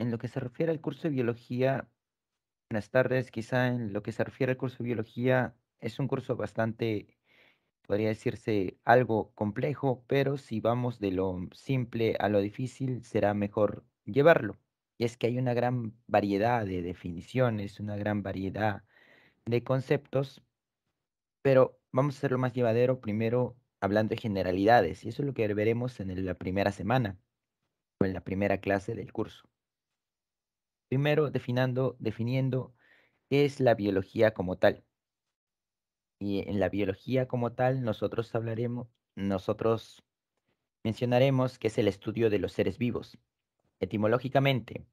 En lo que se refiere al curso de biología, buenas tardes, quizá en lo que se refiere al curso de biología, es un curso bastante, podría decirse, algo complejo, pero si vamos de lo simple a lo difícil, será mejor llevarlo. Y es que hay una gran variedad de definiciones, una gran variedad de conceptos, pero vamos a hacerlo más llevadero primero hablando de generalidades, y eso es lo que veremos en la primera semana o en la primera clase del curso. Primero, definiendo qué es la biología como tal. Y en la biología como tal, nosotros mencionaremos que es el estudio de los seres vivos. Etimológicamente,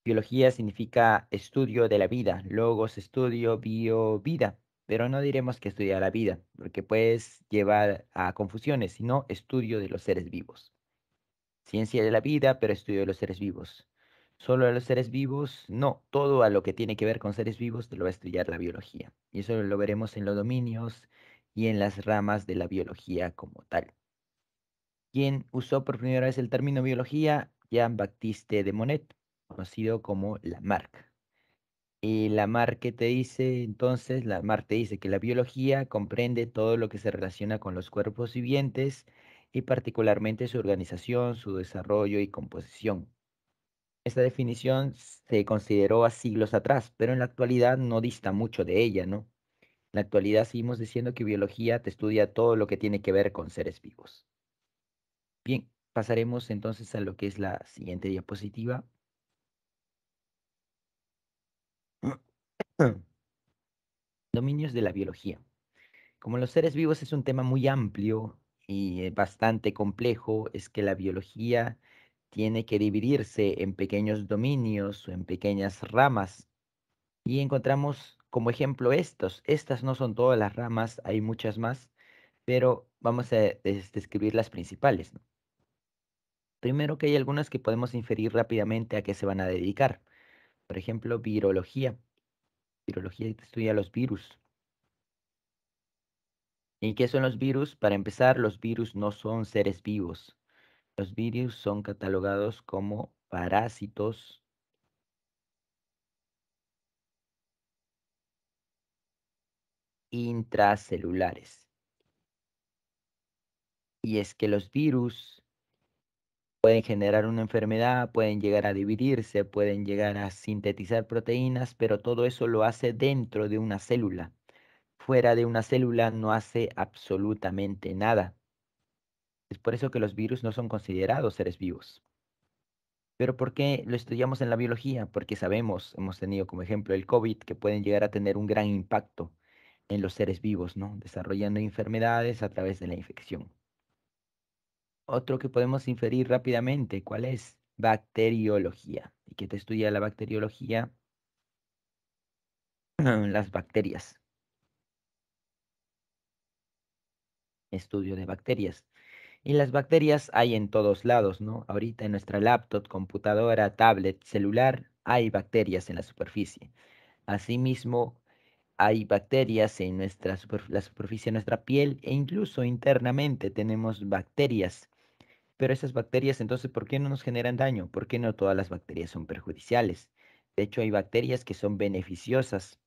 biología significa estudio de la vida, logos, estudio, bio, vida, pero no diremos que estudia la vida, porque puedes llevar a confusiones, sino estudio de los seres vivos. Ciencia de la vida, pero estudio de los seres vivos. Solo de los seres vivos, no, todo a lo que tiene que ver con seres vivos te lo va a estudiar la biología. Y eso lo veremos en los dominios y en las ramas de la biología como tal. ¿Quién usó por primera vez el término biología? Jean-Baptiste de Monnet, conocido como Lamarck. Y Lamarck, ¿qué te dice entonces? Lamarck te dice que la biología comprende todo lo que se relaciona con los cuerpos vivientes y particularmente su organización, su desarrollo y composición. Esta definición se consideró a siglos atrás, pero en la actualidad no dista mucho de ella, ¿no? En la actualidad seguimos diciendo que biología te estudia todo lo que tiene que ver con seres vivos. Bien, pasaremos entonces a lo que es la siguiente diapositiva. Dominios de la biología. Como los seres vivos es un tema muy amplio y bastante complejo, es que la biología tiene que dividirse en pequeños dominios o en pequeñas ramas. Y encontramos como ejemplo estos. Estas no son todas las ramas, hay muchas más, pero vamos a describir las principales, ¿no? Primero que hay algunas que podemos inferir rápidamente a qué se van a dedicar. Por ejemplo, virología. Virología estudia los virus. ¿Y qué son los virus? Para empezar, los virus no son seres vivos. Los virus son catalogados como parásitos intracelulares. Y es que los virus pueden generar una enfermedad, pueden llegar a dividirse, pueden llegar a sintetizar proteínas, pero todo eso lo hace dentro de una célula. Fuera de una célula no hace absolutamente nada. Es por eso que los virus no son considerados seres vivos. Pero ¿por qué lo estudiamos en la biología? Porque sabemos, hemos tenido como ejemplo el COVID, que pueden llegar a tener un gran impacto en los seres vivos, ¿no? Desarrollando enfermedades a través de la infección. Otro que podemos inferir rápidamente, ¿cuál es? Bacteriología. ¿Y qué te estudia la bacteriología? Las bacterias. Estudio de bacterias. Y las bacterias hay en todos lados, ¿no? Ahorita en nuestra laptop, computadora, tablet, celular, hay bacterias en la superficie. Asimismo, hay bacterias en la superficie de nuestra piel e incluso internamente tenemos bacterias. Pero esas bacterias, entonces, ¿por qué no nos generan daño? ¿Por qué no todas las bacterias son perjudiciales? De hecho, hay bacterias que son beneficiosas,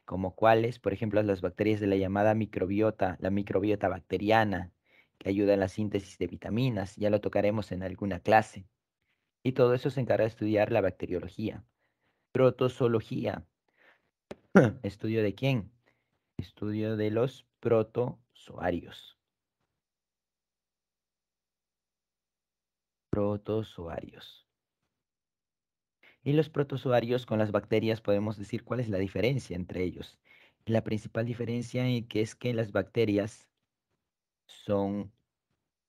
como cuáles, por ejemplo, las bacterias de la llamada microbiota, la microbiota bacteriana, que ayuda en la síntesis de vitaminas, ya lo tocaremos en alguna clase. Y todo eso se encarga de estudiar la bacteriología. Protozoología, ¿estudio de quién? Estudio de los protozoarios. Protozoarios. Y los protozoarios con las bacterias podemos decir cuál es la diferencia entre ellos. La principal diferencia es que las bacterias son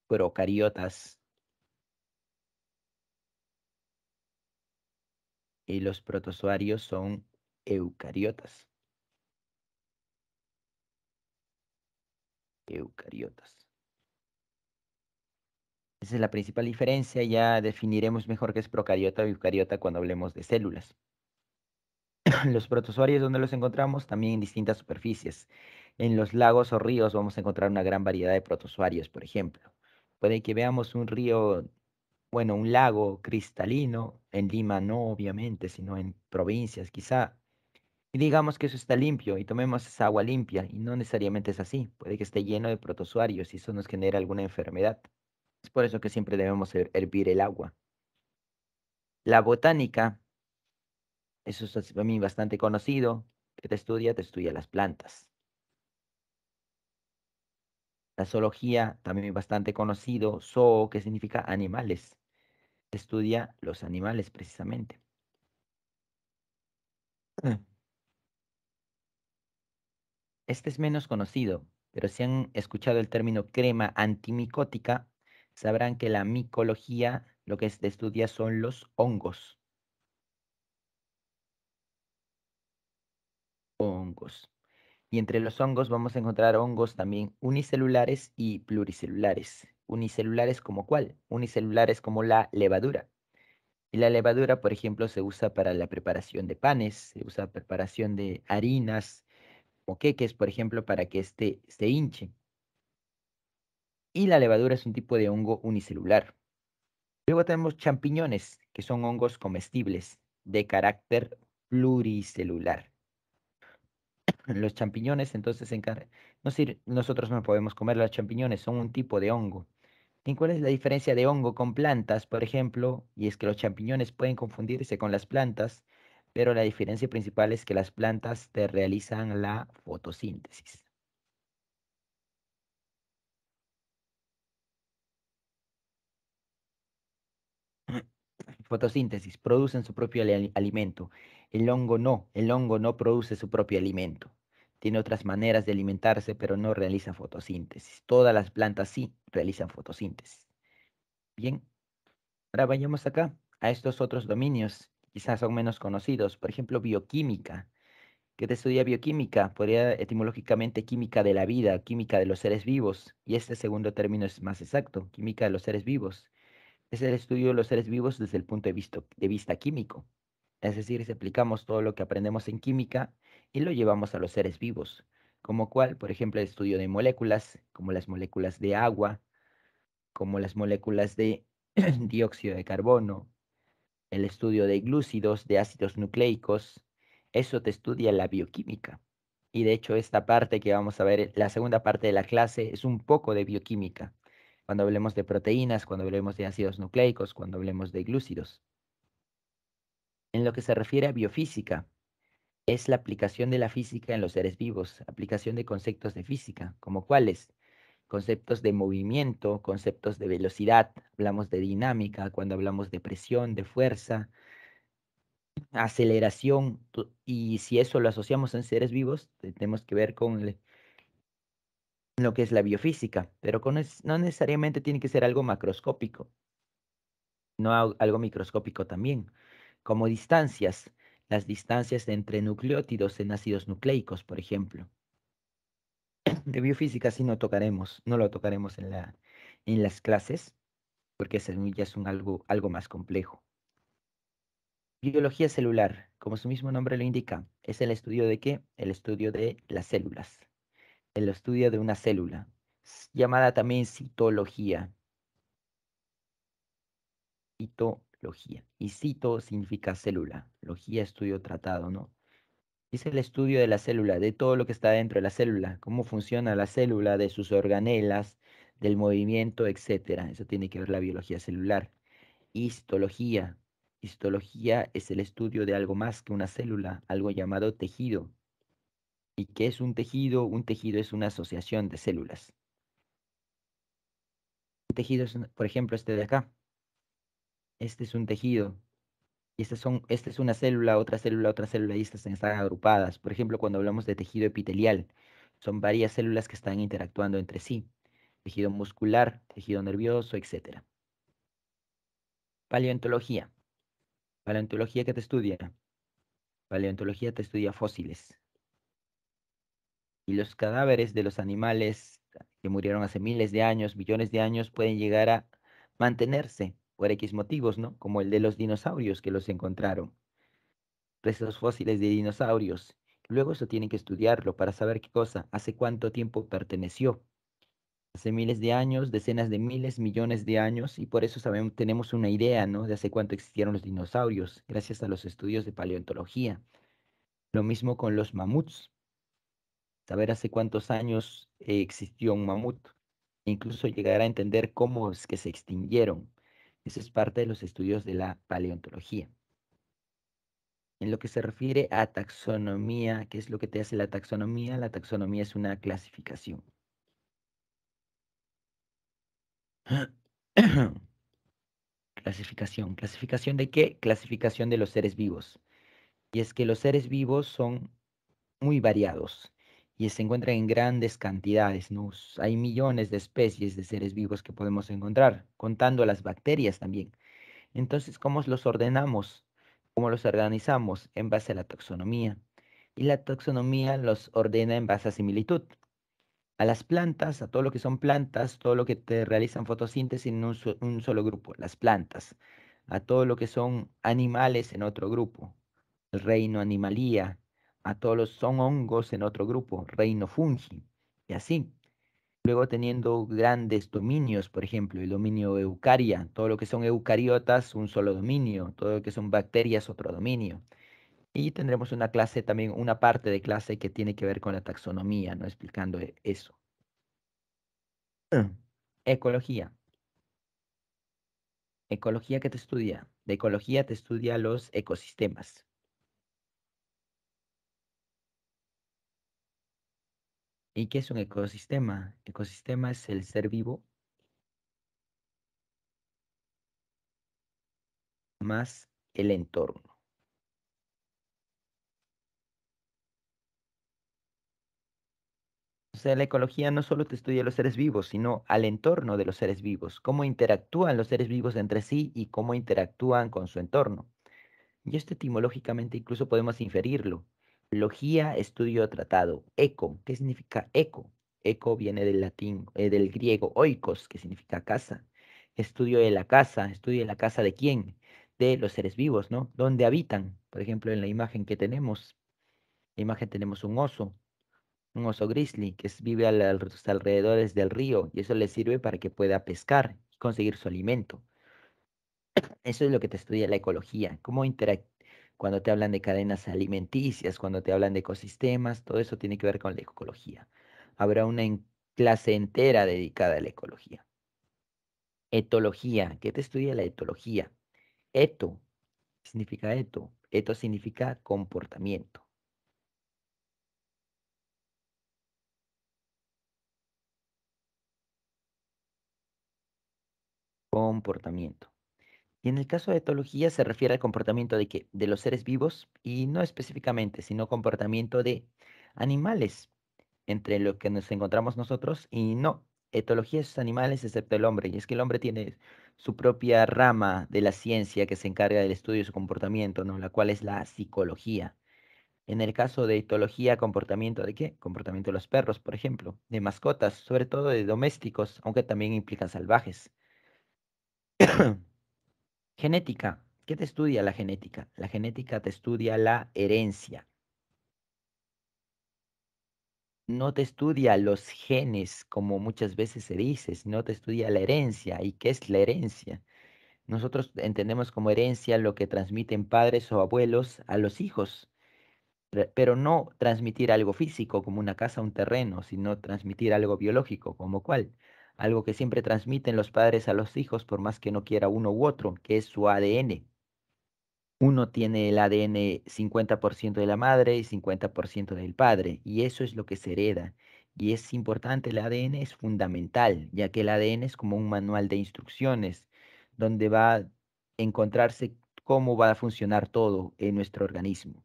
procariotas y los protozoarios son eucariotas. Eucariotas. Esa es la principal diferencia. Ya definiremos mejor qué es procariota o eucariota cuando hablemos de células. Los protozoarios, ¿dónde los encontramos? También en distintas superficies. En los lagos o ríos vamos a encontrar una gran variedad de protozoarios, por ejemplo. Puede que veamos un río Bueno, un lago cristalino, en Lima no, obviamente, sino en provincias quizá. Y digamos que eso está limpio y tomemos esa agua limpia y no necesariamente es así. Puede que esté lleno de protozoarios y eso nos genera alguna enfermedad. Es por eso que siempre debemos hervir el agua. La botánica, eso es para mí bastante conocido. Que te estudia las plantas. La zoología, también bastante conocido. Zoo, que significa animales. Te estudia los animales precisamente. Este es menos conocido, pero si han escuchado el término crema antimicótica, sabrán que la micología lo que se estudia son los hongos. Hongos. Y entre los hongos vamos a encontrar hongos también unicelulares y pluricelulares. Unicelulares como cuál? Unicelulares como la levadura. Y la levadura, por ejemplo, se usa para la preparación de panes, se usa para preparación de harinas o queques, por ejemplo, para que se hinche. Y la levadura es un tipo de hongo unicelular. Luego tenemos champiñones, que son hongos comestibles de carácter pluricelular. Los champiñones entonces no nosotros no podemos comer los champiñones, son un tipo de hongo. ¿Y cuál es la diferencia de hongo con plantas, por ejemplo? Y es que los champiñones pueden confundirse con las plantas, pero la diferencia principal es que las plantas te realizan la fotosíntesis. Fotosíntesis, producen su propio alimento. El hongo no produce su propio alimento. Tiene otras maneras de alimentarse, pero no realiza fotosíntesis. Todas las plantas sí realizan fotosíntesis. Bien, ahora vayamos acá a estos otros dominios, quizás son menos conocidos. Por ejemplo, bioquímica. ¿Qué te estudia bioquímica? Podría etimológicamente química de la vida, química de los seres vivos. Y este segundo término es más exacto, química de los seres vivos. Es el estudio de los seres vivos desde el punto de vista químico. Es decir, si aplicamos todo lo que aprendemos en química y lo llevamos a los seres vivos, como cuál, por ejemplo, el estudio de moléculas, como las moléculas de agua, como las moléculas de dióxido de carbono, el estudio de glúcidos, de ácidos nucleicos, eso te estudia la bioquímica. Y de hecho, esta parte que vamos a ver, la segunda parte de la clase, es un poco de bioquímica. Cuando hablemos de proteínas, cuando hablemos de ácidos nucleicos, cuando hablemos de glúcidos. En lo que se refiere a biofísica, es la aplicación de la física en los seres vivos, aplicación de conceptos de física, como cuáles, conceptos de movimiento, conceptos de velocidad, hablamos de dinámica, cuando hablamos de presión, de fuerza, aceleración, y si eso lo asociamos en seres vivos, tenemos que ver con lo que es la biofísica, pero no necesariamente tiene que ser algo macroscópico, no algo microscópico también, como distancias, las distancias entre nucleótidos en ácidos nucleicos, por ejemplo. De biofísica sí no tocaremos, no lo tocaremos en las clases, porque ese ya es algo más complejo. Biología celular, como su mismo nombre lo indica, es el estudio de qué? El estudio de las células, el estudio de una célula, llamada también citología. Citología. Y cito significa célula, logía, estudio, tratado, ¿no? Es el estudio de la célula, de todo lo que está dentro de la célula, cómo funciona la célula, de sus organelas, del movimiento, etcétera. Eso tiene que ver la biología celular. Histología. Histología es el estudio de algo más que una célula, algo llamado tejido. ¿Y qué es un tejido? Un tejido es una asociación de células. Un tejido es, por ejemplo, este de acá. Este es un tejido. Y esta es una otra célula, y estas están agrupadas. Por ejemplo, cuando hablamos de tejido epitelial, son varias células que están interactuando entre sí. Tejido muscular, tejido nervioso, etcétera. Paleontología. Paleontología, ¿qué te estudia? Paleontología te estudia fósiles. Y los cadáveres de los animales que murieron hace miles de años, millones de años, pueden llegar a mantenerse por X motivos, ¿no? Como el de los dinosaurios que los encontraron. Restos fósiles de dinosaurios. Luego eso tienen que estudiarlo para saber qué cosa, hace cuánto tiempo perteneció. Hace miles de años, decenas de miles, millones de años, y por eso sabemos, tenemos una idea, ¿no? De hace cuánto existieron los dinosaurios, gracias a los estudios de paleontología. Lo mismo con los mamuts, saber hace cuántos años existió un mamut, e incluso llegar a entender cómo es que se extinguieron. Eso es parte de los estudios de la paleontología. En lo que se refiere a taxonomía, ¿qué es lo que te hace la taxonomía? La taxonomía es una clasificación. Clasificación. ¿Clasificación de qué? Clasificación de los seres vivos. Y es que los seres vivos son muy variados y se encuentran en grandes cantidades, ¿no? Hay millones de especies de seres vivos que podemos encontrar, contando las bacterias también. Entonces, ¿cómo los ordenamos? ¿Cómo los organizamos? En base a la taxonomía. Y la taxonomía los ordena en base a similitud. A las plantas, a todo lo que son plantas, todo lo que te realizan fotosíntesis en un solo grupo, las plantas. A todo lo que son animales en otro grupo, el reino animalía. A todos los son hongos en otro grupo, reino fungi. Y así. Luego teniendo grandes dominios, por ejemplo, el dominio eucaria, todo lo que son eucariotas, un solo dominio, todo lo que son bacterias, otro dominio. Y tendremos una clase también, una parte de clase que tiene que ver con la taxonomía, ¿no? Explicando eso. Ecología. Ecología, ¿qué te estudia? De ecología te estudia los ecosistemas. ¿Y qué es un ecosistema? Ecosistema es el ser vivo más el entorno. O sea, la ecología no solo te estudia los seres vivos, sino al entorno de los seres vivos, cómo interactúan los seres vivos entre sí y cómo interactúan con su entorno. Y esto etimológicamente incluso podemos inferirlo. Logía, estudio tratado. Eco, ¿qué significa eco? Eco viene del latín, del griego oikos, que significa casa. Estudio de la casa de quién? De los seres vivos, ¿no? ¿Dónde habitan? Por ejemplo, en la imagen que tenemos, la imagen tenemos un oso grizzly vive a los alrededores del río y eso le sirve para que pueda pescar y conseguir su alimento. Eso es lo que te estudia la ecología, cuando te hablan de cadenas alimenticias, cuando te hablan de ecosistemas, todo eso tiene que ver con la ecología. Habrá una clase entera dedicada a la ecología. Etología, ¿qué te estudia la etología? Eto, ¿qué significa eto? Eto significa comportamiento. Comportamiento. Y en el caso de etología se refiere al comportamiento de qué? De los seres vivos y no específicamente, sino comportamiento de animales, entre lo que nos encontramos nosotros y no. Etología es animales excepto el hombre, y es que el hombre tiene su propia rama de la ciencia que se encarga del estudio de su comportamiento, ¿no? La cual es la psicología. En el caso de etología, comportamiento de qué? Comportamiento de los perros, por ejemplo, de mascotas, sobre todo de domésticos, aunque también implican salvajes. Genética. ¿Qué te estudia la genética? La genética te estudia la herencia. No te estudia los genes, como muchas veces se dice, sino te estudia la herencia. ¿Y qué es la herencia? Nosotros entendemos como herencia lo que transmiten padres o abuelos a los hijos, pero no transmitir algo físico como una casa, un terreno, sino transmitir algo biológico, como cuál. Algo que siempre transmiten los padres a los hijos, por más que no quiera uno u otro, que es su ADN. Uno tiene el ADN 50% de la madre y 50% del padre, y eso es lo que se hereda. Y es importante, el ADN es fundamental, ya que el ADN es como un manual de instrucciones, donde va a encontrarse cómo va a funcionar todo en nuestro organismo.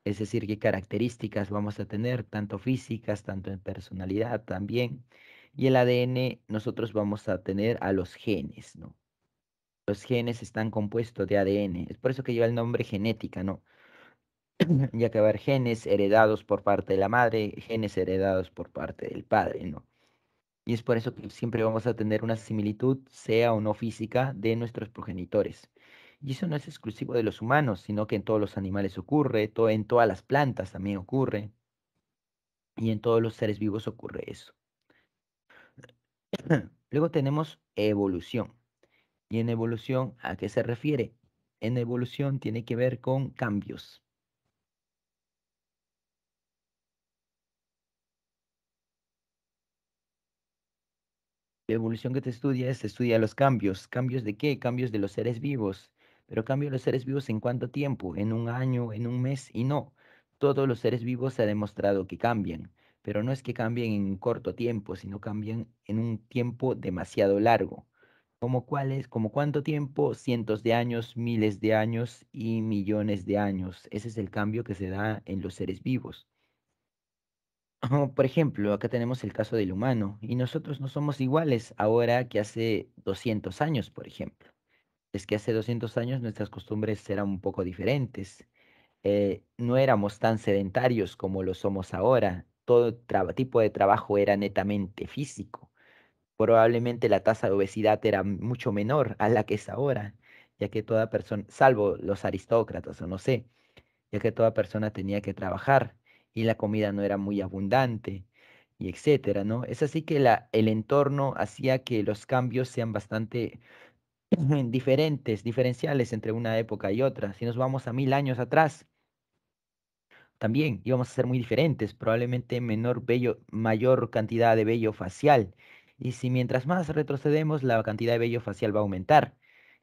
Es decir, qué características vamos a tener, tanto físicas, tanto en personalidad también. Y el ADN, nosotros vamos a tener a los genes, ¿no? Los genes están compuestos de ADN. Es por eso que lleva el nombre genética, ¿no? Ya que va a haber genes heredados por parte de la madre, genes heredados por parte del padre, ¿no? Y es por eso que siempre vamos a tener una similitud, sea o no física, de nuestros progenitores. Y eso no es exclusivo de los humanos, sino que en todos los animales ocurre, en todas las plantas también ocurre, y en todos los seres vivos ocurre eso. Luego tenemos evolución. ¿Y en evolución a qué se refiere? En evolución tiene que ver con cambios. La evolución que te estudia es, estudia los cambios. ¿Cambios de qué? Cambios de los seres vivos. Pero cambio de los seres vivos en cuánto tiempo, en un año, en un mes, y no. Todos los seres vivos se ha demostrado que cambian, pero no es que cambien en un corto tiempo, sino cambian en un tiempo demasiado largo. ¿Como cuáles? ¿Como cuánto tiempo? Cientos de años, miles de años y millones de años. Ese es el cambio que se da en los seres vivos. Por ejemplo, acá tenemos el caso del humano y nosotros no somos iguales ahora que hace 200 años, por ejemplo. Es que hace 200 años nuestras costumbres eran un poco diferentes. No éramos tan sedentarios como lo somos ahora. Todo tipo de trabajo era netamente físico. Probablemente la tasa de obesidad era mucho menor a la que es ahora, ya que toda persona, salvo los aristócratas o no sé, ya que toda persona tenía que trabajar y la comida no era muy abundante y etcétera, ¿no? Es así que el entorno hacía que los cambios sean bastante diferentes, diferenciales entre una época y otra. Si nos vamos a 1000 años atrás, también íbamos a ser muy diferentes, probablemente menor vello, mayor cantidad de vello facial. Y si mientras más retrocedemos, la cantidad de vello facial va a aumentar,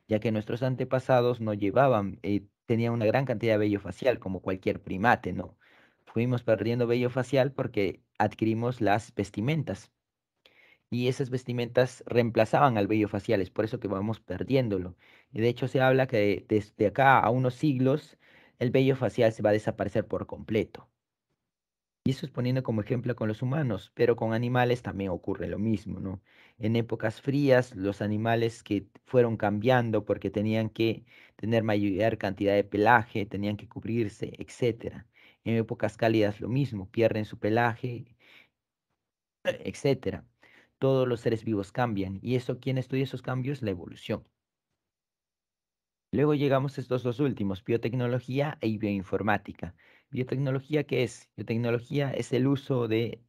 ya que nuestros antepasados no llevaban, tenían una gran cantidad de vello facial, como cualquier primate, ¿no? Fuimos perdiendo vello facial porque adquirimos las vestimentas y esas vestimentas reemplazaban al vello facial, es por eso que vamos perdiéndolo. Y de hecho se habla que desde acá a unos siglos el vello facial se va a desaparecer por completo. Y eso es poniendo como ejemplo con los humanos, pero con animales también ocurre lo mismo, ¿no? En épocas frías, los animales que fueron cambiando porque tenían que tener mayor cantidad de pelaje, tenían que cubrirse, etcétera. En épocas cálidas lo mismo, pierden su pelaje, etcétera. Todos los seres vivos cambian. ¿Y eso quién estudia esos cambios? La evolución. Luego llegamos a estos dos últimos, biotecnología y bioinformática. ¿Biotecnología qué es? Biotecnología es el uso de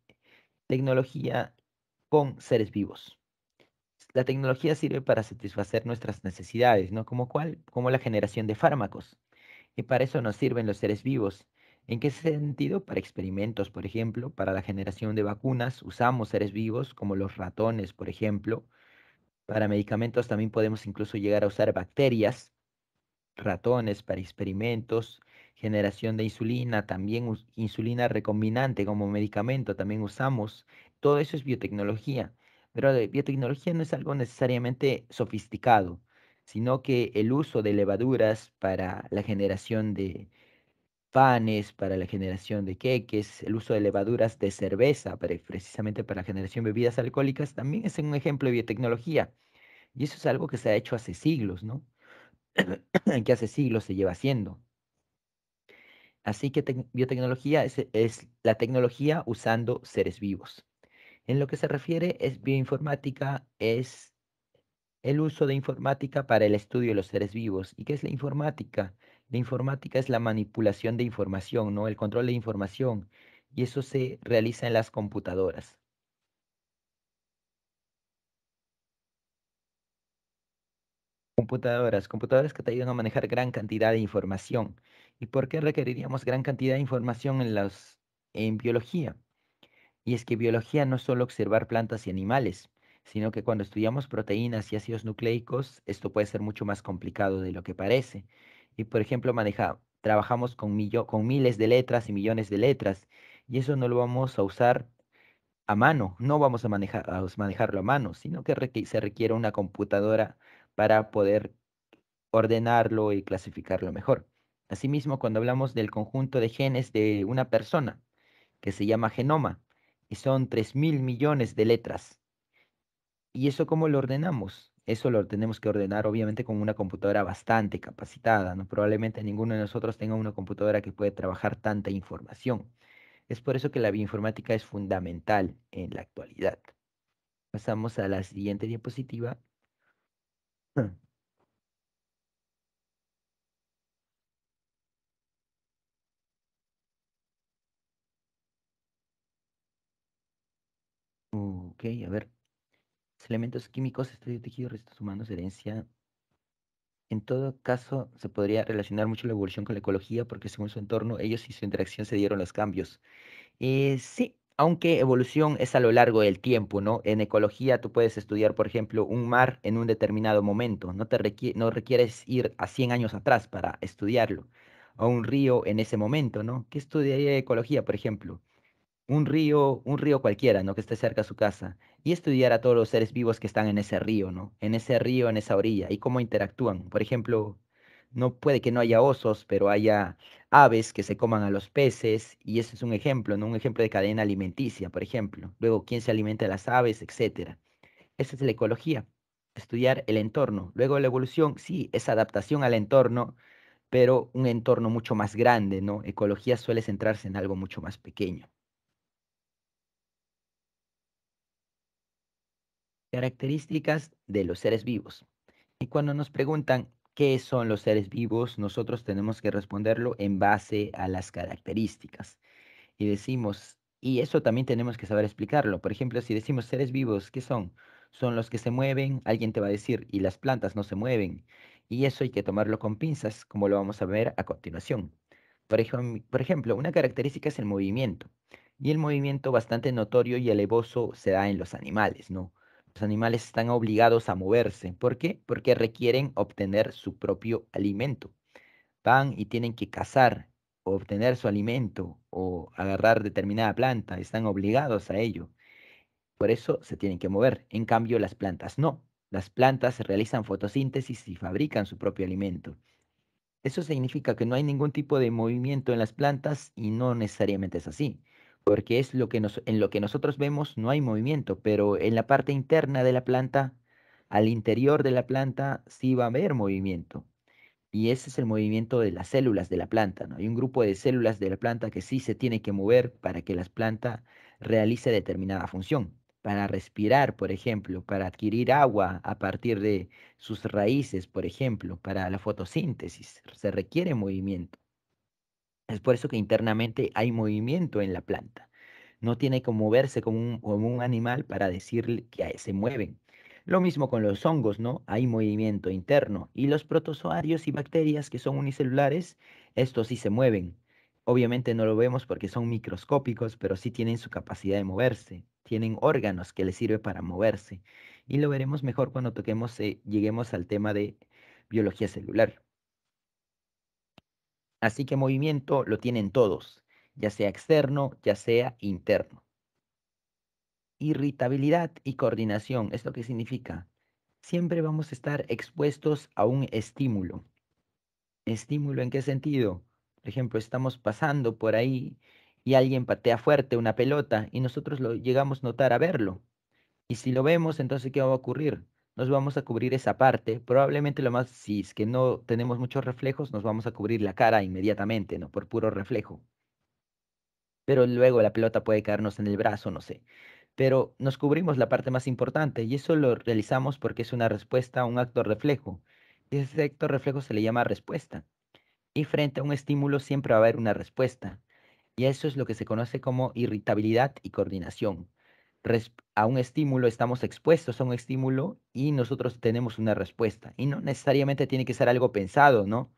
tecnología con seres vivos. La tecnología sirve para satisfacer nuestras necesidades, ¿no? ¿Como cuál? Como la generación de fármacos. Y para eso nos sirven los seres vivos. ¿En qué sentido? Para experimentos, por ejemplo, para la generación de vacunas usamos seres vivos como los ratones, por ejemplo. Para medicamentos también podemos incluso llegar a usar bacterias, ratones para experimentos, generación de insulina, también insulina recombinante como medicamento, también usamos. Todo eso es biotecnología, pero la biotecnología no es algo necesariamente sofisticado, sino que el uso de levaduras para la generación de panes, para la generación de queques, el uso de levaduras de cerveza, precisamente para la generación de bebidas alcohólicas, también es un ejemplo de biotecnología. Y eso es algo que se ha hecho hace siglos, ¿no? Que hace siglos se lleva haciendo. Así que biotecnología es la tecnología usando seres vivos. En lo que se refiere es bioinformática, es el uso de informática para el estudio de los seres vivos. ¿Y qué es la informática? La informática es la manipulación de información, ¿no? El control de información. Y eso se realiza en las computadoras. Computadoras que te ayudan a manejar gran cantidad de información. ¿Y por qué requeriríamos gran cantidad de información en biología? Y es que biología no es solo observar plantas y animales, sino que cuando estudiamos proteínas y ácidos nucleicos, esto puede ser mucho más complicado de lo que parece. Y por ejemplo, trabajamos con miles de letras y millones de letras, y eso no lo vamos a usar a mano, no vamos a manejarlo a mano, sino que se requiere una computadora para poder ordenarlo y clasificarlo mejor. Asimismo, cuando hablamos del conjunto de genes de una persona, que se llama genoma, y son 3.000 millones de letras. ¿Y eso cómo lo ordenamos? Eso lo tenemos que ordenar obviamente con una computadora bastante capacitada, ¿no? Probablemente ninguno de nosotros tenga una computadora que puede trabajar tanta información. Es por eso que la bioinformática es fundamental en la actualidad. Pasamos a la siguiente diapositiva. Ok, a ver. Los elementos químicos, estudio de tejidos, restos humanos, herencia. En todo caso, se podría relacionar mucho la evolución con la ecología porque según su entorno, ellos y su interacción se dieron los cambios. Sí, aunque evolución es a lo largo del tiempo, ¿no? En ecología tú puedes estudiar, por ejemplo, un mar en un determinado momento. No requieres ir a 100 años atrás para estudiarlo. O un río en ese momento, ¿no? ¿Qué estudiaría ecología, por ejemplo? Un río cualquiera, ¿no? Que esté cerca de su casa, y estudiar a todos los seres vivos que están en ese río, ¿no? En ese río, en esa orilla, y cómo interactúan. Por ejemplo, no puede que no haya osos, pero haya aves que se coman a los peces, y ese es un ejemplo, ¿no? Un ejemplo de cadena alimenticia, por ejemplo. Luego, quién se alimenta de las aves, etcétera. Esa es la ecología, estudiar el entorno. Luego, la evolución, sí, es adaptación al entorno, pero un entorno mucho más grande, ¿no? Ecología suele centrarse en algo mucho más pequeño. Características de los seres vivos. Y cuando nos preguntan qué son los seres vivos, nosotros tenemos que responderlo en base a las características. Y decimos, y eso también tenemos que saber explicarlo. Por ejemplo, si decimos seres vivos, ¿qué son? Son los que se mueven, alguien te va a decir, y las plantas no se mueven. Y eso hay que tomarlo con pinzas, como lo vamos a ver a continuación. Por ejemplo, una característica es el movimiento. Y el movimiento bastante notorio y alevoso se da en los animales, ¿no? Los animales están obligados a moverse. ¿Por qué? Porque requieren obtener su propio alimento. Van y tienen que cazar, o obtener su alimento o agarrar determinada planta. Están obligados a ello. Por eso se tienen que mover. En cambio, las plantas no. Las plantas realizan fotosíntesis y fabrican su propio alimento. Eso significa que no hay ningún tipo de movimiento en las plantas y no necesariamente es así, porque es lo que en lo que nosotros vemos no hay movimiento, pero en la parte interna de la planta, al interior de la planta, sí va a haber movimiento. Y ese es el movimiento de las células de la planta, ¿no? Hay un grupo de células de la planta que sí se tiene que mover para que la planta realice determinada función. Para respirar, por ejemplo, para adquirir agua a partir de sus raíces, por ejemplo, para la fotosíntesis, se requiere movimiento. Es por eso que internamente hay movimiento en la planta. No tiene que moverse como un animal para decirle que se mueven. Lo mismo con los hongos, ¿no? Hay movimiento interno. Y los protozoarios y bacterias que son unicelulares, estos sí se mueven. Obviamente no lo vemos porque son microscópicos, pero sí tienen su capacidad de moverse. Tienen órganos que les sirve para moverse. Y lo veremos mejor cuando lleguemos al tema de biología celular. Así que movimiento lo tienen todos, ya sea externo, ya sea interno. Irritabilidad y coordinación, ¿esto qué significa? Siempre vamos a estar expuestos a un estímulo. ¿Estímulo en qué sentido? Por ejemplo, estamos pasando por ahí y alguien patea fuerte una pelota y nosotros lo llegamos a notar a verlo. Y si lo vemos, entonces, ¿qué va a ocurrir? Nos vamos a cubrir esa parte. Probablemente lo más, si es que no tenemos muchos reflejos, nos vamos a cubrir la cara inmediatamente, ¿no? Por puro reflejo. Pero luego la pelota puede caernos en el brazo, no sé. Pero nos cubrimos la parte más importante y eso lo realizamos porque es una respuesta a un acto reflejo. Y ese acto reflejo se le llama respuesta. Y frente a un estímulo siempre va a haber una respuesta. Y eso es lo que se conoce como irritabilidad y coordinación. A un estímulo estamos expuestos a un estímulo y nosotros tenemos una respuesta. Y no necesariamente tiene que ser algo pensado, ¿no?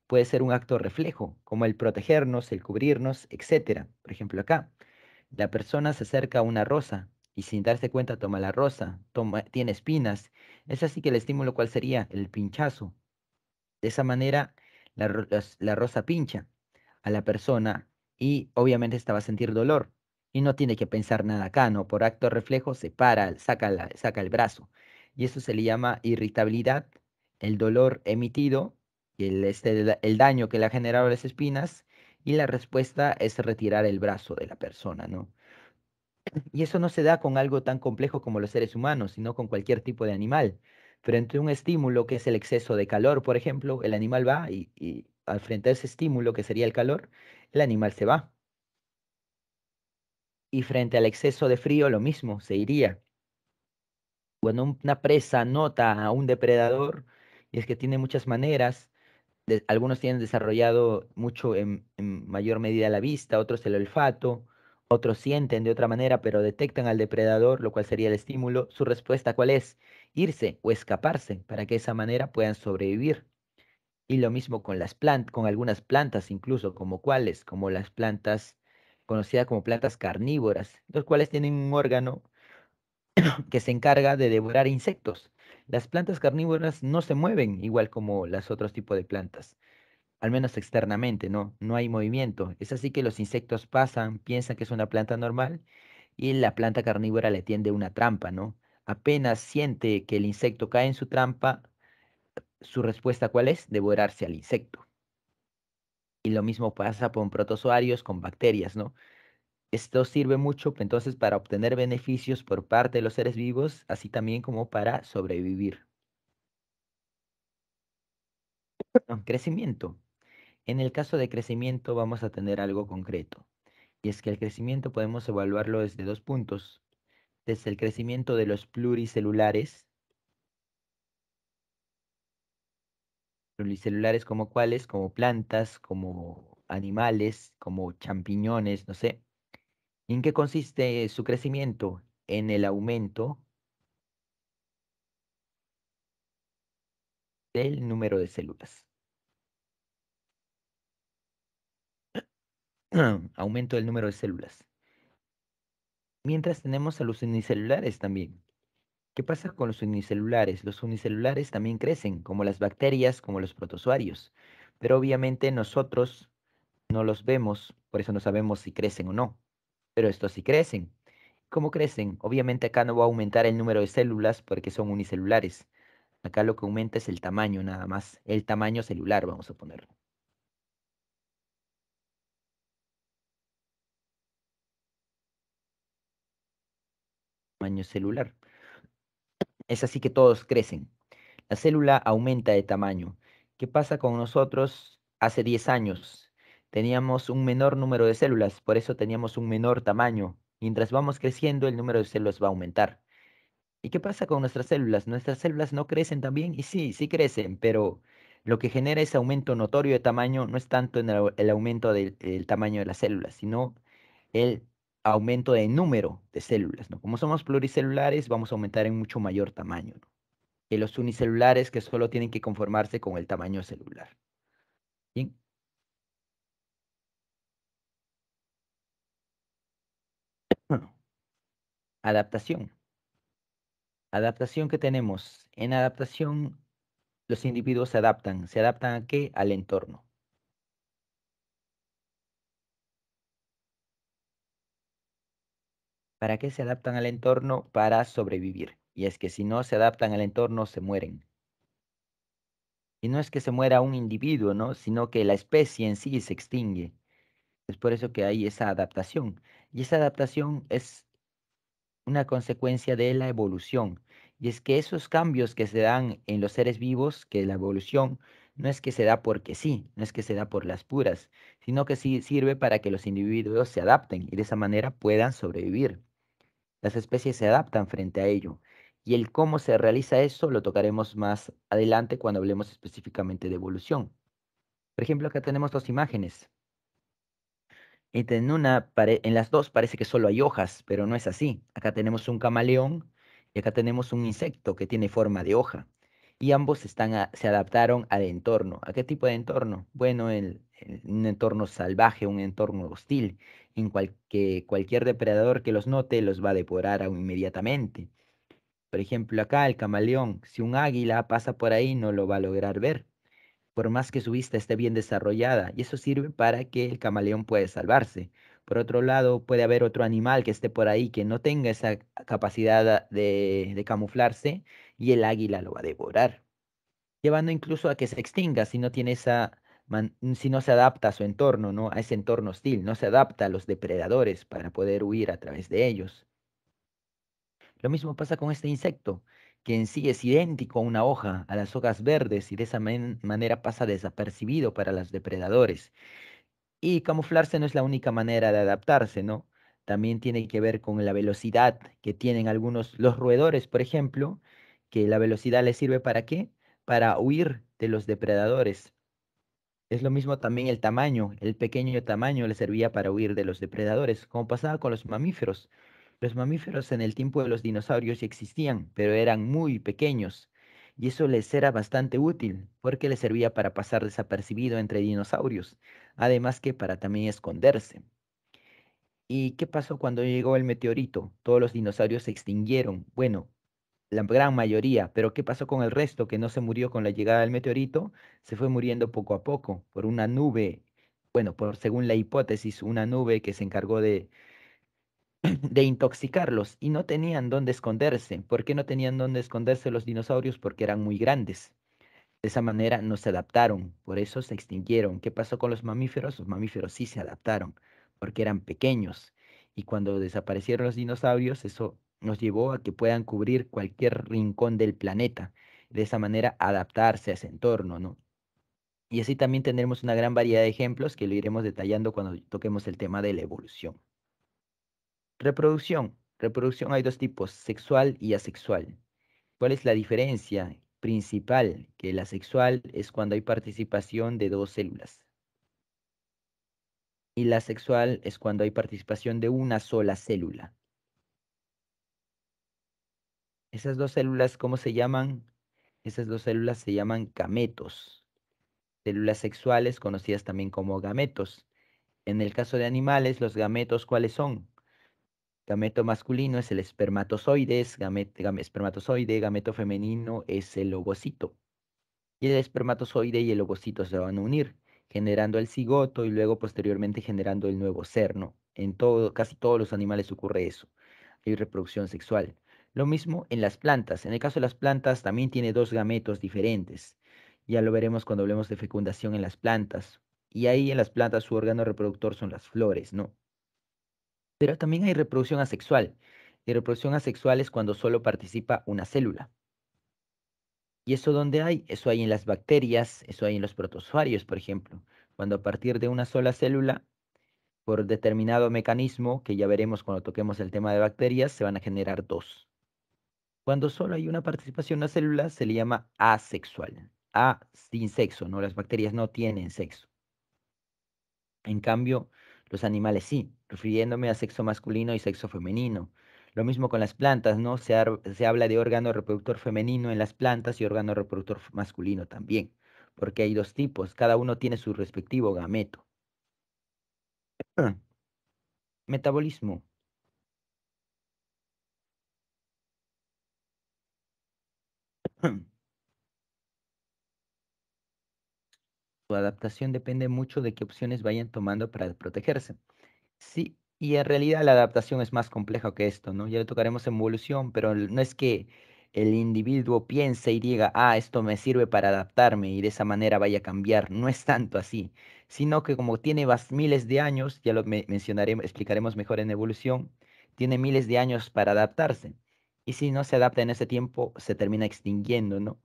Puede ser un acto reflejo, como el protegernos, el cubrirnos, etcétera. Por ejemplo, acá, la persona se acerca a una rosa y sin darse cuenta toma la rosa, tiene espinas. Es así que el estímulo, ¿cuál sería? El pinchazo. De esa manera, la rosa pincha a la persona y obviamente esta va a sentir dolor. Y no tiene que pensar nada acá, ¿no? Por acto reflejo se para, saca el brazo. Y eso se le llama irritabilidad, el dolor emitido y el daño que le ha generado las espinas. Y la respuesta es retirar el brazo de la persona, ¿no? Y eso no se da con algo tan complejo como los seres humanos, sino con cualquier tipo de animal. Frente a un estímulo que es el exceso de calor, por ejemplo, el animal va y al frente a ese estímulo que sería el calor, el animal se va. Y frente al exceso de frío, lo mismo, se iría. Cuando una presa nota a un depredador, y es que tiene muchas maneras, algunos tienen desarrollado mucho en mayor medida la vista, otros el olfato, Otros sienten de otra manera, pero detectan al depredador, lo cual sería el estímulo. Su respuesta, ¿cuál es? Irse o escaparse para que de esa manera puedan sobrevivir. Y lo mismo con las plantas, con algunas plantas incluso, como cuáles, como las plantas conocidas como plantas carnívoras, los cuales tienen un órgano que se encarga de devorar insectos. Las plantas carnívoras no se mueven igual como los otros tipos de plantas, al menos externamente, ¿no? No hay movimiento. Es así que los insectos pasan, piensan que es una planta normal y la planta carnívora le tiende una trampa, ¿no? Apenas siente que el insecto cae en su trampa, su respuesta ¿cuál es? Devorarse al insecto. Y lo mismo pasa con protozoarios, con bacterias, ¿no? Esto sirve mucho entonces para obtener beneficios por parte de los seres vivos, así también como para sobrevivir. Crecimiento. En el caso de crecimiento vamos a tener algo concreto, y es que el crecimiento podemos evaluarlo desde dos puntos, desde el crecimiento de los pluricelulares como cuáles, como plantas, como animales, como champiñones, no sé. ¿En qué consiste su crecimiento? En el aumento del número de células. Aumento del número de células. Mientras tenemos a los unicelulares también. ¿Qué pasa con los unicelulares? Los unicelulares también crecen, como las bacterias, como los protozoarios. Pero obviamente nosotros no los vemos, por eso no sabemos si crecen o no. Pero estos sí crecen. ¿Cómo crecen? Obviamente acá no va a aumentar el número de células porque son unicelulares. Acá lo que aumenta es el tamaño nada más. El tamaño celular, vamos a ponerlo. Tamaño celular. Es así que todos crecen. La célula aumenta de tamaño. ¿Qué pasa con nosotros hace 10 años? Teníamos un menor número de células, por eso teníamos un menor tamaño. Mientras vamos creciendo, el número de células va a aumentar. ¿Y qué pasa con nuestras células? ¿Nuestras células no crecen también? Y sí, sí crecen, pero lo que genera ese aumento notorio de tamaño no es tanto en el aumento del tamaño de las células, sino el aumento de número de células, ¿no? Como somos pluricelulares, vamos a aumentar en mucho mayor tamaño, ¿no? Que los unicelulares que solo tienen que conformarse con el tamaño celular. Bien, adaptación. Adaptación que tenemos. En adaptación, los individuos se adaptan. ¿Se adaptan a qué? Al entorno. ¿Para qué se adaptan al entorno? Para sobrevivir. Y es que si no se adaptan al entorno, se mueren. Y no es que se muera un individuo, ¿no? Sino que la especie en sí se extingue. Es por eso que hay esa adaptación. Y esa adaptación es una consecuencia de la evolución. Y es que esos cambios que se dan en los seres vivos, que la evolución no es que se da porque sí, no es que se da por las puras, sino que sí sirve para que los individuos se adapten y de esa manera puedan sobrevivir. Las especies se adaptan frente a ello. Y el cómo se realiza eso lo tocaremos más adelante cuando hablemos específicamente de evolución. Por ejemplo, acá tenemos dos imágenes. En las dos parece que solo hay hojas, pero no es así. Acá tenemos un camaleón y acá tenemos un insecto que tiene forma de hoja. Y ambos se adaptaron al entorno. ¿A qué tipo de entorno? Bueno, en un entorno salvaje, un entorno hostil, que cualquier depredador que los note los va a devorar inmediatamente. Por ejemplo, acá el camaleón, si un águila pasa por ahí, no lo va a lograr ver por más que su vista esté bien desarrollada, y eso sirve para que el camaleón pueda salvarse. Por otro lado, puede haber otro animal que esté por ahí que no tenga esa capacidad de camuflarse y el águila lo va a devorar, llevando incluso a que se extinga si no tiene si no se adapta a su entorno, ¿no? A ese entorno hostil, no se adapta a los depredadores para poder huir a través de ellos. Lo mismo pasa con este insecto, que en sí es idéntico a una hoja, a las hojas verdes, y de esa manera pasa desapercibido para los depredadores. Y camuflarse no es la única manera de adaptarse, ¿no? También tiene que ver con la velocidad que tienen los roedores, por ejemplo, que la velocidad les sirve ¿para qué? Para huir de los depredadores. Es lo mismo también el tamaño. El pequeño tamaño le servía para huir de los depredadores, como pasaba con los mamíferos. Los mamíferos en el tiempo de los dinosaurios sí existían, pero eran muy pequeños. Y eso les era bastante útil, porque les servía para pasar desapercibido entre dinosaurios, además que para también esconderse. ¿Y qué pasó cuando llegó el meteorito? Todos los dinosaurios se extinguieron. Bueno, la gran mayoría, pero ¿qué pasó con el resto que no se murió con la llegada del meteorito? Se fue muriendo poco a poco por una nube, bueno, por según la hipótesis, una nube que se encargó de intoxicarlos y no tenían dónde esconderse. ¿Por qué no tenían dónde esconderse los dinosaurios? Porque eran muy grandes. De esa manera no se adaptaron, por eso se extinguieron. ¿Qué pasó con los mamíferos? Los mamíferos sí se adaptaron, porque eran pequeños. Y cuando desaparecieron los dinosaurios, eso nos llevó a que puedan cubrir cualquier rincón del planeta. De esa manera adaptarse a ese entorno, ¿no? Y así también tendremos una gran variedad de ejemplos que lo iremos detallando cuando toquemos el tema de la evolución. Reproducción. Reproducción hay dos tipos, sexual y asexual. ¿Cuál es la diferencia principal? Que la sexual es cuando hay participación de dos células y la sexual es cuando hay participación de una sola célula. Esas dos células, ¿cómo se llaman? Esas dos células se llaman gametos. Células sexuales conocidas también como gametos. En el caso de animales, los gametos, ¿cuáles son? Gameto masculino es el espermatozoide, espermatozoide, gameto femenino es el ovocito. Y el espermatozoide y el ovocito se van a unir, generando el cigoto y luego posteriormente generando el nuevo ser, ¿no? En todo, casi todos los animales ocurre eso. Hay reproducción sexual. Lo mismo en las plantas. En el caso de las plantas también tiene dos gametos diferentes. Ya lo veremos cuando hablemos de fecundación en las plantas. Y ahí en las plantas su órgano reproductor son las flores, ¿no? Pero también hay reproducción asexual. Y reproducción asexual es cuando solo participa una célula. ¿Y eso dónde hay? Eso hay en las bacterias, eso hay en los protozoarios, por ejemplo, cuando a partir de una sola célula, por determinado mecanismo, que ya veremos cuando toquemos el tema de bacterias, se van a generar dos. Cuando solo hay una participación en una célula, se le llama asexual. A sin sexo, ¿no? Las bacterias no tienen sexo. En cambio, los animales sí, refiriéndome a sexo masculino y sexo femenino. Lo mismo con las plantas, ¿no? Se habla de órgano reproductor femenino en las plantas y órgano reproductor masculino también, porque hay dos tipos, cada uno tiene su respectivo gameto. Metabolismo. Su adaptación depende mucho de qué opciones vayan tomando para protegerse. Sí, y en realidad la adaptación es más compleja que esto, ¿no? Ya le tocaremos evolución, pero no es que el individuo piense y diga, ah, esto me sirve para adaptarme y de esa manera vaya a cambiar. No es tanto así, sino que como tiene miles de años, ya lo mencionaremos, explicaremos mejor en evolución, tiene miles de años para adaptarse. Y si no se adapta en ese tiempo, se termina extinguiendo, ¿no?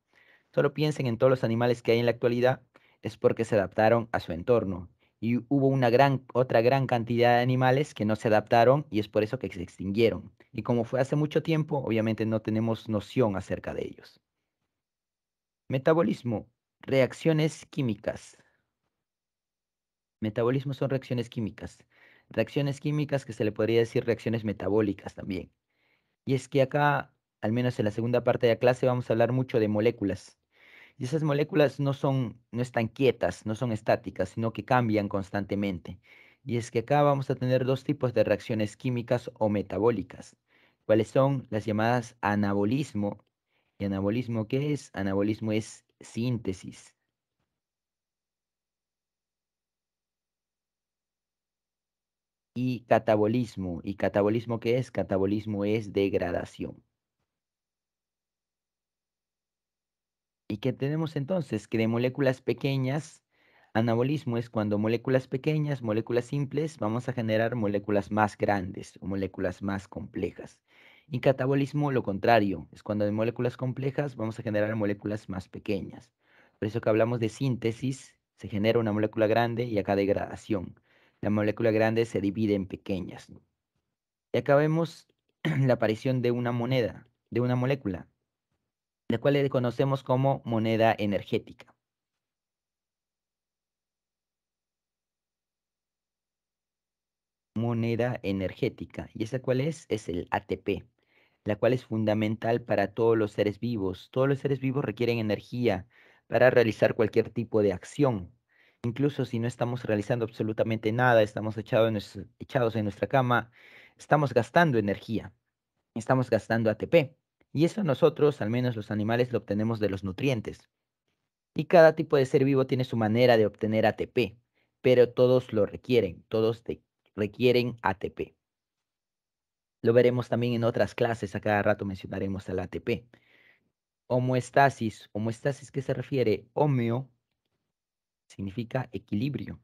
Solo piensen en todos los animales que hay en la actualidad, es porque se adaptaron a su entorno y hubo otra gran cantidad de animales que no se adaptaron y es por eso que se extinguieron. Y como fue hace mucho tiempo, obviamente no tenemos noción acerca de ellos. Metabolismo, reacciones químicas. Metabolismo son reacciones químicas. Reacciones químicas que se le podría decir reacciones metabólicas también. Y es que acá, al menos en la segunda parte de la clase, vamos a hablar mucho de moléculas. Y esas moléculas no están quietas, no son estáticas, sino que cambian constantemente. Y es que acá vamos a tener dos tipos de reacciones químicas o metabólicas, cuáles son las llamadas anabolismo. ¿Y anabolismo qué es? Anabolismo es síntesis. Y catabolismo. ¿Y catabolismo qué es? Catabolismo es degradación. ¿Y qué tenemos entonces? Que de moléculas pequeñas, anabolismo es cuando moléculas pequeñas, moléculas simples, vamos a generar moléculas más grandes o moléculas más complejas. Y catabolismo, lo contrario, es cuando de moléculas complejas vamos a generar moléculas más pequeñas. Por eso que hablamos de síntesis, se genera una molécula grande y acá degradación. La molécula grande se divide en pequeñas, ¿no? Y acá vemos la aparición de una moneda, de una molécula, la cual le conocemos como moneda energética. moneda energética. ¿Y esa cuál es? Es el ATP, la cual es fundamental para todos los seres vivos. Todos los seres vivos requieren energía para realizar cualquier tipo de acción. Incluso si no estamos realizando absolutamente nada, estamos echados en nuestra cama, estamos gastando energía, estamos gastando ATP. Y eso nosotros, al menos los animales, lo obtenemos de los nutrientes. Y cada tipo de ser vivo tiene su manera de obtener ATP, pero todos lo requieren, requieren ATP. Lo veremos también en otras clases, a cada rato mencionaremos el ATP. Homoestasis, ¿qué se refiere? Homeo significa equilibrio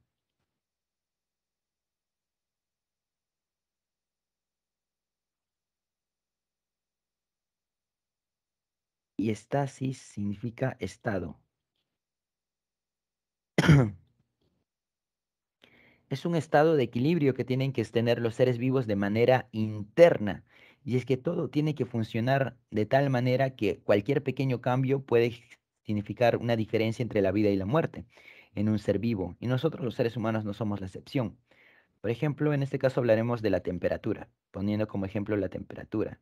y estasis significa estado. Es un estado de equilibrio que tienen que tener los seres vivos de manera interna. Y es que todo tiene que funcionar de tal manera que cualquier pequeño cambio puede significar una diferencia entre la vida y la muerte en un ser vivo. Y nosotros los seres humanos no somos la excepción. Por ejemplo, en este caso hablaremos de la temperatura, poniendo como ejemplo la temperatura.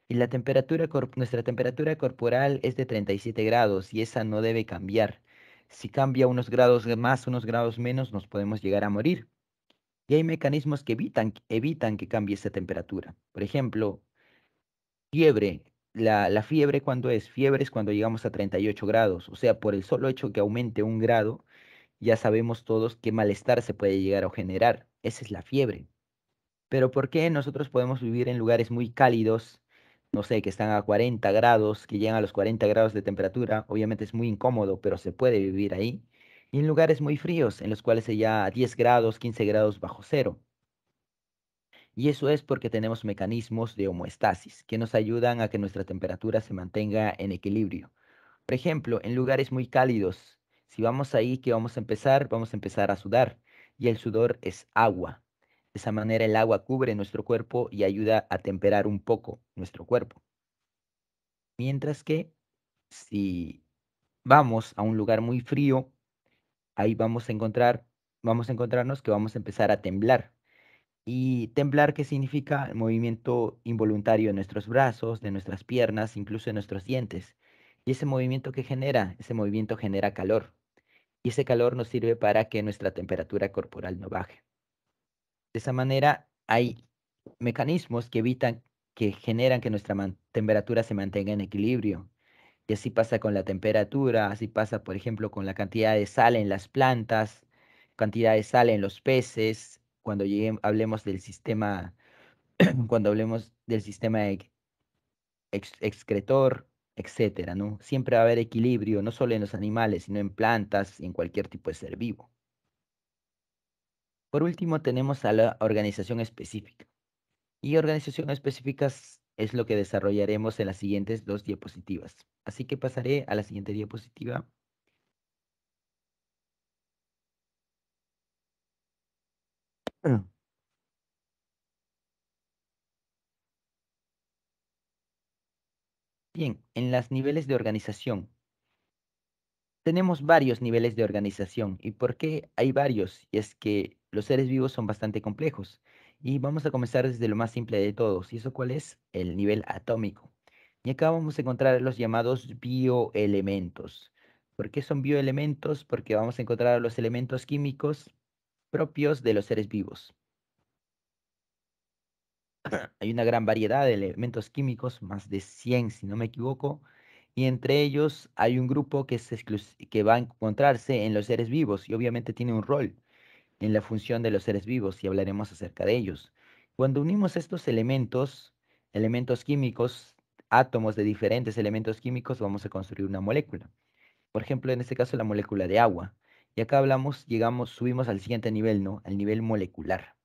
Y nuestra temperatura corporal es de 37 grados y esa no debe cambiar. Si cambia unos grados más, unos grados menos, nos podemos llegar a morir. Y hay mecanismos que evitan que cambie esa temperatura. Por ejemplo, fiebre. La fiebre, ¿cuándo es? Fiebre es cuando llegamos a 38 grados. O sea, por el solo hecho que aumente un grado, ya sabemos todos qué malestar se puede llegar a generar. Esa es la fiebre. Pero ¿por qué nosotros podemos vivir en lugares muy cálidos? No sé, que están a 40 grados, que llegan a los 40 grados de temperatura. Obviamente es muy incómodo, pero se puede vivir ahí. Y en lugares muy fríos, en los cuales se ya a 10 grados, 15 grados bajo cero. Y eso es porque tenemos mecanismos de homeostasis que nos ayudan a que nuestra temperatura se mantenga en equilibrio. Por ejemplo, en lugares muy cálidos, si vamos ahí, ¿qué vamos a empezar? Vamos a empezar a sudar. Y el sudor es agua. De esa manera el agua cubre nuestro cuerpo y ayuda a temperar un poco nuestro cuerpo. Mientras que si vamos a un lugar muy frío, ahí vamos a encontrarnos que vamos a empezar a temblar. Y temblar, ¿qué significa? El movimiento involuntario de nuestros brazos, de nuestras piernas, incluso de nuestros dientes. Y ese movimiento que genera, ese movimiento genera calor. Y ese calor nos sirve para que nuestra temperatura corporal no baje. De esa manera, hay mecanismos que generan que nuestra temperatura se mantenga en equilibrio. Y así pasa con la temperatura, así pasa, por ejemplo, con la cantidad de sal en las plantas, cantidad de sal en los peces, hablemos del sistema, cuando hablemos del sistema excretor, etcétera, ¿no? Siempre va a haber equilibrio, no solo en los animales, sino en plantas y en cualquier tipo de ser vivo. Por último, tenemos a la organización específica. Y organización específicas es lo que desarrollaremos en las siguientes dos diapositivas. Así que pasaré a la siguiente diapositiva. Bien, en los niveles de organización. Tenemos varios niveles de organización. ¿Y por qué hay varios? Y es que los seres vivos son bastante complejos. Y vamos a comenzar desde lo más simple de todos. ¿Y eso cuál es? El nivel atómico. Y acá vamos a encontrar los llamados bioelementos. ¿Por qué son bioelementos? Porque vamos a encontrar los elementos químicos propios de los seres vivos. Hay una gran variedad de elementos químicos, más de 100 si no me equivoco, y entre ellos hay un grupo que va a encontrarse en los seres vivos y obviamente tiene un rol en la función de los seres vivos y hablaremos acerca de ellos. Cuando unimos estos elementos químicos, átomos de diferentes elementos químicos, vamos a construir una molécula. Por ejemplo, en este caso la molécula de agua. Y acá subimos al siguiente nivel, ¿no? Al nivel molecular.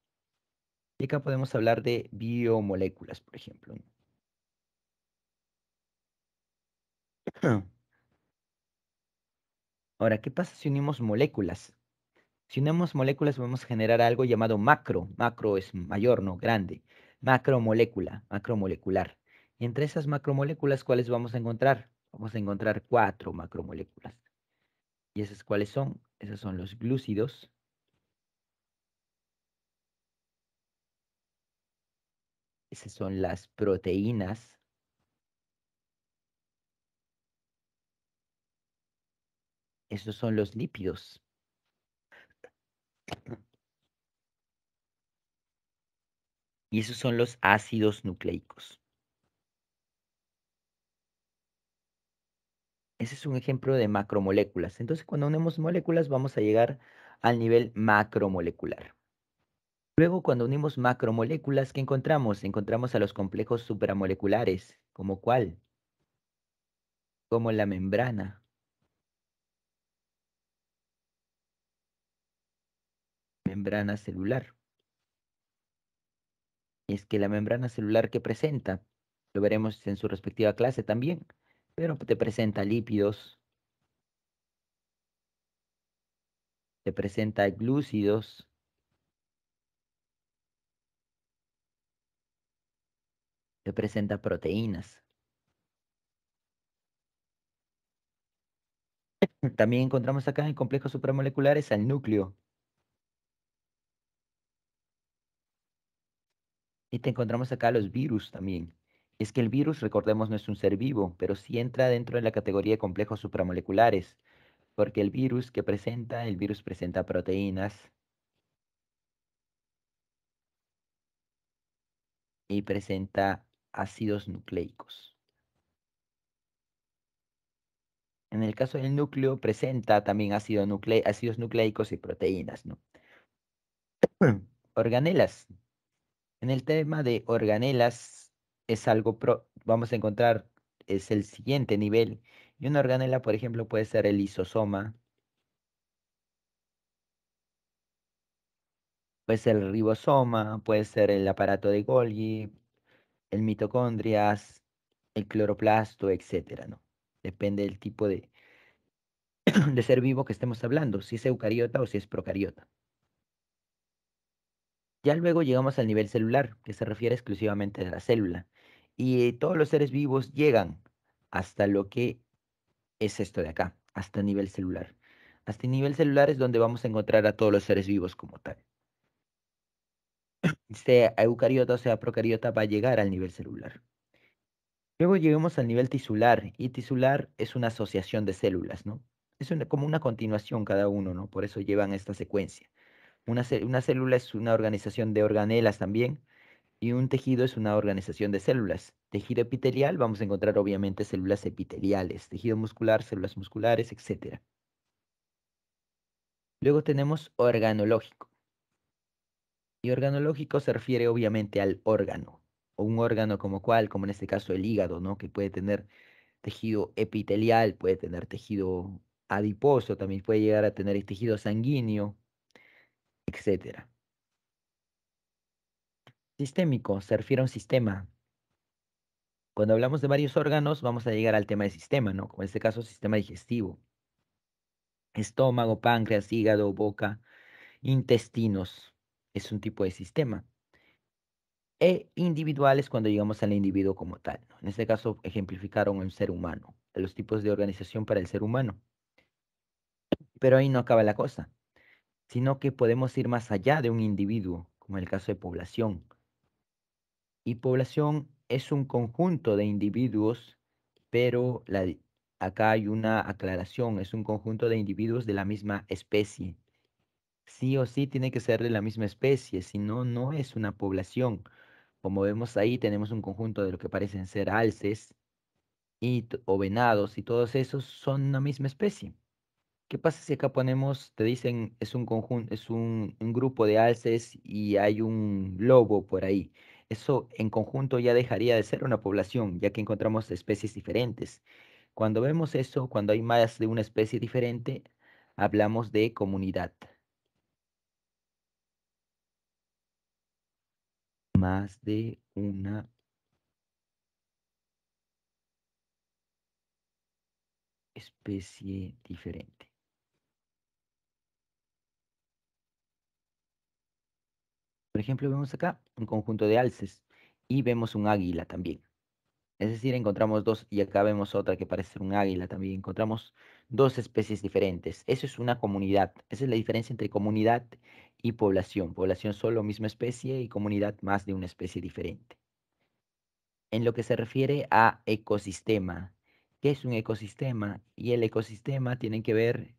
Y acá podemos hablar de biomoléculas, por ejemplo. Ahora, ¿qué pasa si unimos moléculas? Si unimos moléculas vamos a generar algo llamado macro. Macro es mayor, ¿no? Grande. Macromolecular. Y entre esas macromoléculas, ¿cuáles vamos a encontrar? Vamos a encontrar cuatro macromoléculas. ¿Y esas cuáles son? Esos son los glúcidos, Esas son las proteínas. Esos son los lípidos. Y esos son los ácidos nucleicos. Ese es un ejemplo de macromoléculas. Entonces, cuando unimos moléculas, vamos a llegar al nivel macromolecular. Luego, cuando unimos macromoléculas, ¿qué encontramos? Encontramos a los complejos supramoleculares. ¿Como cuál? Como la membrana celular. Y es que la membrana celular que presenta, lo veremos en su respectiva clase también, pero te presenta lípidos, te presenta glúcidos, te presenta proteínas. También encontramos acá en complejos supramoleculares al núcleo. Y te encontramos acá los virus también. Es que el virus, recordemos, no es un ser vivo, pero sí entra dentro de la categoría de complejos supramoleculares, porque el virus presenta proteínas y presenta ácidos nucleicos. En el caso del núcleo, presenta también ácidos nucleicos y proteínas, ¿no? Organelas. En el tema de organelas es vamos a encontrar, es el siguiente nivel. Y una organela, por ejemplo, puede ser el lisosoma, puede ser el ribosoma, puede ser el aparato de Golgi, el mitocondrias, el cloroplasto, etcétera, ¿no? Depende del tipo de ser vivo que estemos hablando, si es eucariota o si es procariota. Ya luego llegamos al nivel celular, que se refiere exclusivamente a la célula. Y todos los seres vivos llegan hasta lo que es esto de acá, hasta nivel celular. Hasta nivel celular es donde vamos a encontrar a todos los seres vivos como tal. Sea eucariota o sea procariota, va a llegar al nivel celular. Luego llegamos al nivel tisular, y tisular es una asociación de células, ¿no? Como una continuación cada uno, ¿no? Por eso llevan esta secuencia. Una célula es una organización de organelas también, y un tejido es una organización de células. Tejido epitelial, vamos a encontrar obviamente células epiteliales, tejido muscular, células musculares, etcétera. Luego tenemos organológico. Y organológico se refiere obviamente al órgano, o un órgano como cual, como en este caso el hígado, ¿no? Que puede tener tejido epitelial, puede tener tejido adiposo, también puede llegar a tener tejido sanguíneo, etcétera. Sistémico se refiere a un sistema. Cuando hablamos de varios órganos, vamos a llegar al tema de sistema, ¿no? Como en este caso, sistema digestivo. Estómago, páncreas, hígado, boca, intestinos. Es un tipo de sistema. E individuales cuando llegamos al individuo como tal, ¿no? En este caso, ejemplificaron un ser humano, de los tipos de organización para el ser humano. Pero ahí no acaba la cosa, sino que podemos ir más allá de un individuo, como en el caso de población. Y población es un conjunto de individuos, pero acá hay una aclaración, es un conjunto de individuos de la misma especie. Sí o sí tiene que ser de la misma especie, si no, no es una población. Como vemos ahí, tenemos un conjunto de lo que parecen ser alces o venados, y todos esos son una misma especie. ¿Qué pasa si acá ponemos, te dicen, es un conjunto, es un grupo de alces y hay un lobo por ahí? Eso en conjunto ya dejaría de ser una población, ya que encontramos especies diferentes. Cuando vemos eso, cuando hay más de una especie diferente, hablamos de comunidad. Más de una especie diferente. Por ejemplo, vemos acá un conjunto de alces y vemos un águila también. Es decir, encontramos dos, y acá vemos otra que parece ser un águila también. Encontramos dos especies diferentes. Eso es una comunidad. Esa es la diferencia entre comunidad y población. Población solo misma especie y comunidad más de una especie diferente. en lo que se refiere a ecosistema. ¿Qué es un ecosistema? Y el ecosistema tiene que ver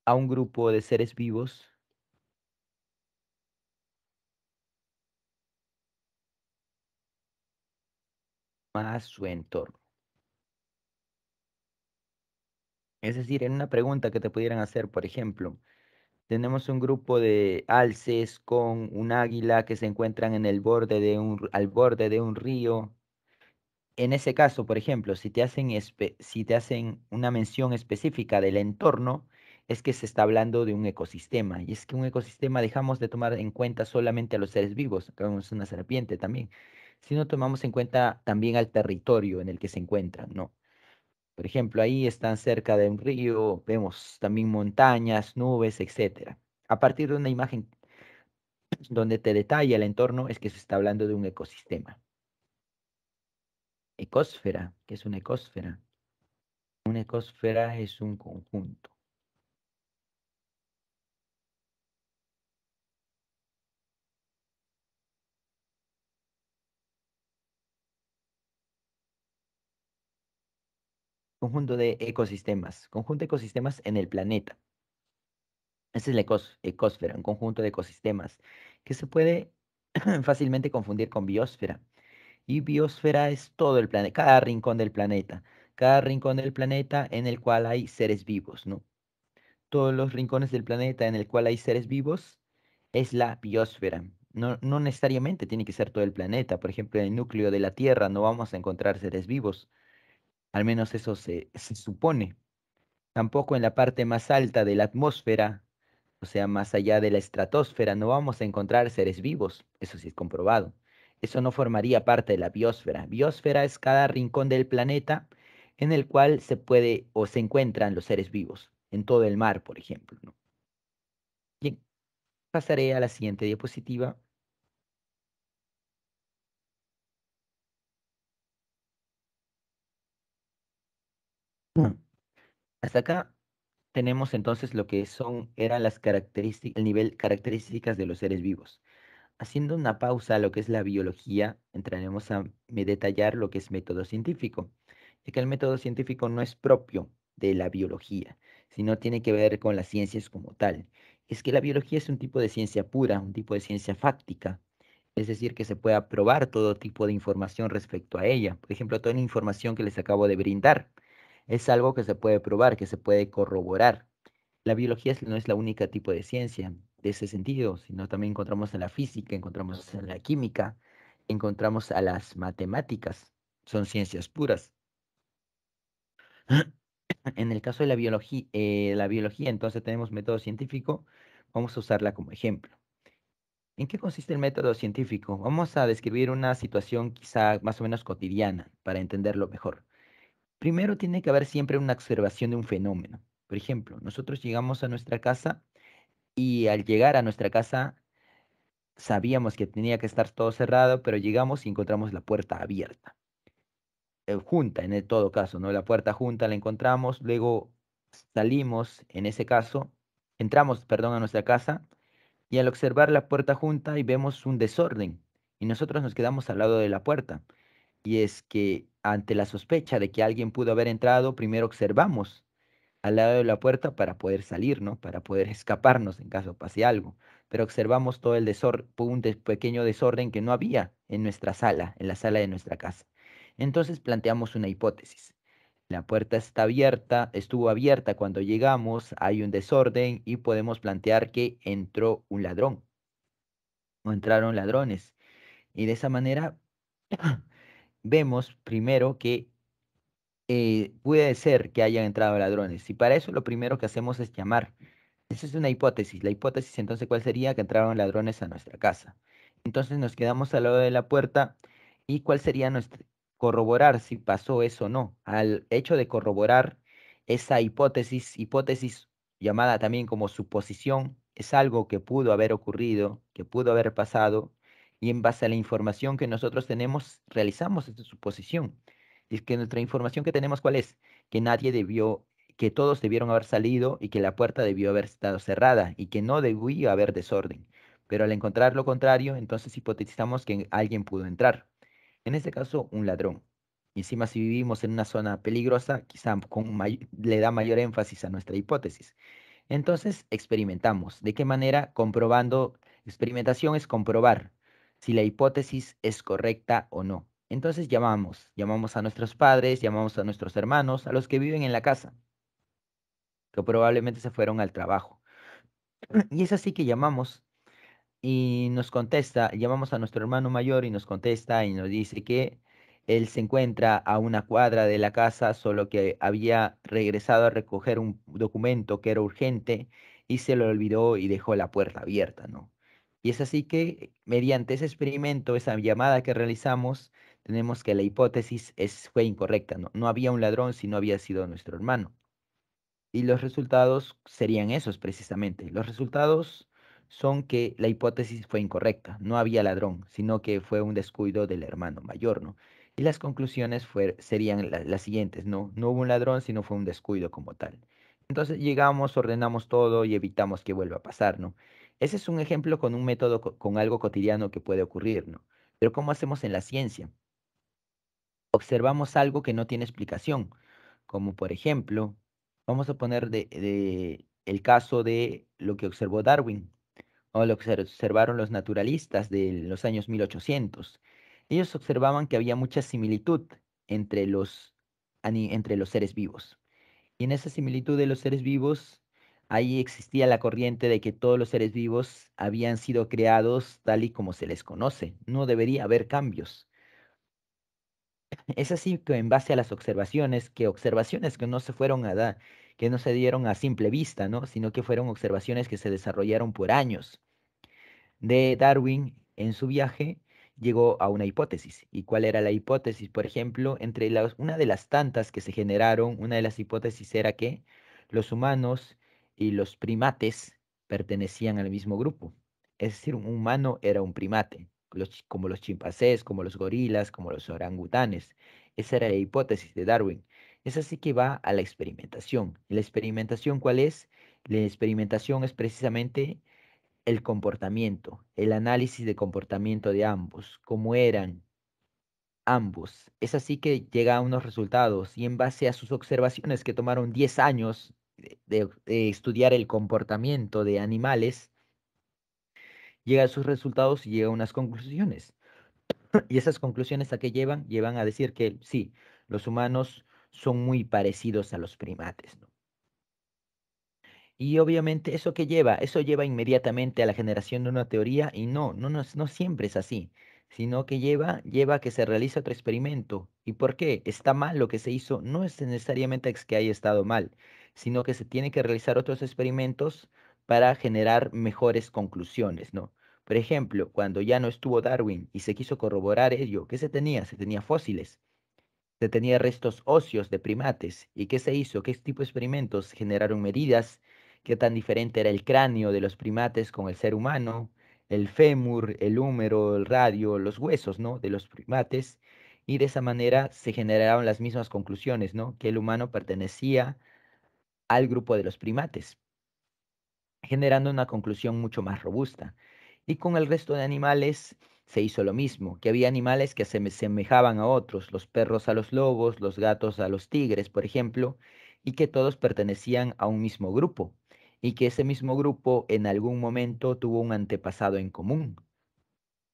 a un grupo de seres vivos más su entorno. Es decir, en una pregunta que te pudieran hacer, por ejemplo, tenemos un grupo de alces con un águila que se encuentran en el borde de al borde de un río. En ese caso, por ejemplo, si te hacen una mención específica del entorno, es que se está hablando de un ecosistema. Y es que un ecosistema dejamos de tomar en cuenta solamente a los seres vivos, acá vemos una serpiente también, sino tomamos en cuenta también al territorio en el que se encuentran, ¿no? Por ejemplo, ahí están cerca de un río, vemos también montañas, nubes, etcétera. A partir de una imagen donde te detalla el entorno, es que se está hablando de un ecosistema. Ecosfera, ¿qué es una ecosfera? Una ecosfera es un conjunto de ecosistemas, conjunto de ecosistemas en el planeta. Esa es la ecosfera, un conjunto de ecosistemas que se puede fácilmente confundir con biosfera. Y biosfera es todo el planeta, cada rincón del planeta en el cual hay seres vivos, ¿no? Todos los rincones del planeta en el cual hay seres vivos es la biosfera. No, no necesariamente tiene que ser todo el planeta. Por ejemplo, en el núcleo de la Tierra no vamos a encontrar seres vivos. Al menos eso se supone. Tampoco en la parte más alta de la atmósfera, o sea, más allá de la estratosfera, no vamos a encontrar seres vivos. Eso sí es comprobado. Eso no formaría parte de la biosfera. Biosfera es cada rincón del planeta en el cual se puede o se encuentran los seres vivos. En todo el mar, por ejemplo, ¿no? Bien, pasaré a la siguiente diapositiva. Mm. Hasta acá tenemos entonces lo que eran las características, el nivel características de los seres vivos. Haciendo una pausa a lo que es la biología, entraremos a detallar lo que es método científico, ya que el método científico no es propio de la biología, sino tiene que ver con las ciencias como tal. Es que la biología es un tipo de ciencia pura, un tipo de ciencia fáctica, es decir, que se puede probar todo tipo de información respecto a ella. Por ejemplo, toda la información que les acabo de brindar es algo que se puede probar, que se puede corroborar. La biología no es la única tipo de ciencia de ese sentido, sino también encontramos en la física, encontramos en la química, encontramos a las matemáticas, son ciencias puras. En el caso de la biología, entonces tenemos método científico, vamos a usarla como ejemplo. ¿En qué consiste el método científico? Vamos a describir una situación quizá más o menos cotidiana para entenderlo mejor. Primero tiene que haber siempre una observación de un fenómeno. Por ejemplo, nosotros llegamos a nuestra casa y al llegar a nuestra casa sabíamos que tenía que estar todo cerrado, pero llegamos y encontramos la puerta abierta, junta en todo caso, ¿no? La puerta junta la encontramos, luego salimos, en ese caso, entramos, perdón, a nuestra casa y al observar la puerta junta y vemos un desorden y nosotros nos quedamos al lado de la puerta. Y es que ante la sospecha de que alguien pudo haber entrado, primero observamos al lado de la puerta para poder salir, ¿no? Para poder escaparnos en caso pase algo. Pero observamos todo el desorden, pequeño desorden que no había en nuestra sala, en la sala de nuestra casa. Entonces planteamos una hipótesis. La puerta está abierta, estuvo abierta cuando llegamos, hay un desorden y podemos plantear que entró un ladrón o entraron ladrones. Y de esa manera vemos primero que puede ser que hayan entrado ladrones. Y para eso lo primero que hacemos es llamar. Esa es una hipótesis. La hipótesis entonces, ¿cuál sería? Que entraron ladrones a nuestra casa. Entonces nos quedamos al lado de la puerta y cuál sería nuestra corroborar si pasó eso o no. Al hecho de corroborar esa hipótesis llamada también como suposición, es algo que pudo haber ocurrido, que pudo haber pasado, y en base a la información que nosotros tenemos, realizamos esta suposición. Y es que nuestra información que tenemos, ¿cuál es? Que nadie debió, que todos debieron haber salido y que la puerta debió haber estado cerrada y que no debía haber desorden. Pero al encontrar lo contrario, entonces hipotetizamos que alguien pudo entrar. En este caso, un ladrón. Y encima, si vivimos en una zona peligrosa, quizá le da mayor énfasis a nuestra hipótesis. Entonces, experimentamos. ¿De qué manera? Comprobando. Experimentación es comprobar si la hipótesis es correcta o no. Entonces llamamos a nuestros padres, llamamos a nuestros hermanos, a los que viven en la casa, que probablemente se fueron al trabajo. Y es así que llamamos y nos contesta, llamamos a nuestro hermano mayor y nos contesta y nos dice que él se encuentra a una cuadra de la casa, solo que había regresado a recoger un documento que era urgente y se lo olvidó y dejó la puerta abierta, ¿no? Y es así que mediante ese experimento, esa llamada que realizamos, tenemos que la hipótesis fue incorrecta, ¿no? No había un ladrón si no había sido nuestro hermano. Y los resultados serían esos precisamente. Los resultados son que la hipótesis fue incorrecta. No había ladrón, sino que fue un descuido del hermano mayor, ¿no? Y las conclusiones serían las siguientes, ¿no? No hubo un ladrón, sino fue un descuido como tal. Entonces llegamos, ordenamos todo y evitamos que vuelva a pasar, ¿no? Ese es un ejemplo con un método, con algo cotidiano que puede ocurrir, ¿no? Pero ¿cómo hacemos en la ciencia? Observamos algo que no tiene explicación, como por ejemplo, vamos a poner el caso de lo que observó Darwin o lo que se observaron los naturalistas de los años 1800. Ellos observaban que había mucha similitud entre entre los seres vivos. Y en esa similitud de los seres vivos, ahí existía la corriente de que todos los seres vivos habían sido creados tal y como se les conoce. No debería haber cambios. Es así que en base a las observaciones que no se fueron a dar, que no se dieron a simple vista, ¿no? Sino que fueron observaciones que se desarrollaron por años. De Darwin, en su viaje, llegó a una hipótesis. ¿Y cuál era la hipótesis? Por ejemplo, una de las tantas que se generaron, una de las hipótesis era que los humanos y los primates pertenecían al mismo grupo. Es decir, un humano era un primate, como los chimpancés, como los gorilas, como los orangutanes. Esa era la hipótesis de Darwin. Es así que va a la experimentación. ¿Y la experimentación cuál es? La experimentación es precisamente el comportamiento, el análisis de comportamiento de ambos, cómo eran ambos. Es así que llega a unos resultados y en base a sus observaciones que tomaron 10 años de estudiar el comportamiento de animales, llega a sus resultados y llega a unas conclusiones. Y esas conclusiones a qué llevan? Llevan a decir que sí, los humanos son muy parecidos a los primates, ¿no? Y obviamente eso que lleva, eso lleva inmediatamente a la generación de una teoría y no siempre es así, sino que lleva a que se realice otro experimento. ¿Y por qué? ¿Está mal lo que se hizo? No es necesariamente que haya estado mal, sino que se tiene que realizar otros experimentos para generar mejores conclusiones, ¿no? Por ejemplo, cuando ya no estuvo Darwin y se quiso corroborar ello, ¿qué se tenía? Se tenía fósiles. Se tenía restos óseos de primates. ¿Y qué se hizo? ¿Qué tipo de experimentos? Generaron medidas. ¿Qué tan diferente era el cráneo de los primates con el ser humano? El fémur, el húmero, el radio, los huesos, ¿no? De los primates. Y de esa manera se generaron las mismas conclusiones, ¿no? Que el humano pertenecía al grupo de los primates, generando una conclusión mucho más robusta. Y con el resto de animales se hizo lo mismo, que había animales que se semejaban a otros, los perros a los lobos, los gatos a los tigres, por ejemplo, y que todos pertenecían a un mismo grupo, y que ese mismo grupo en algún momento tuvo un antepasado en común.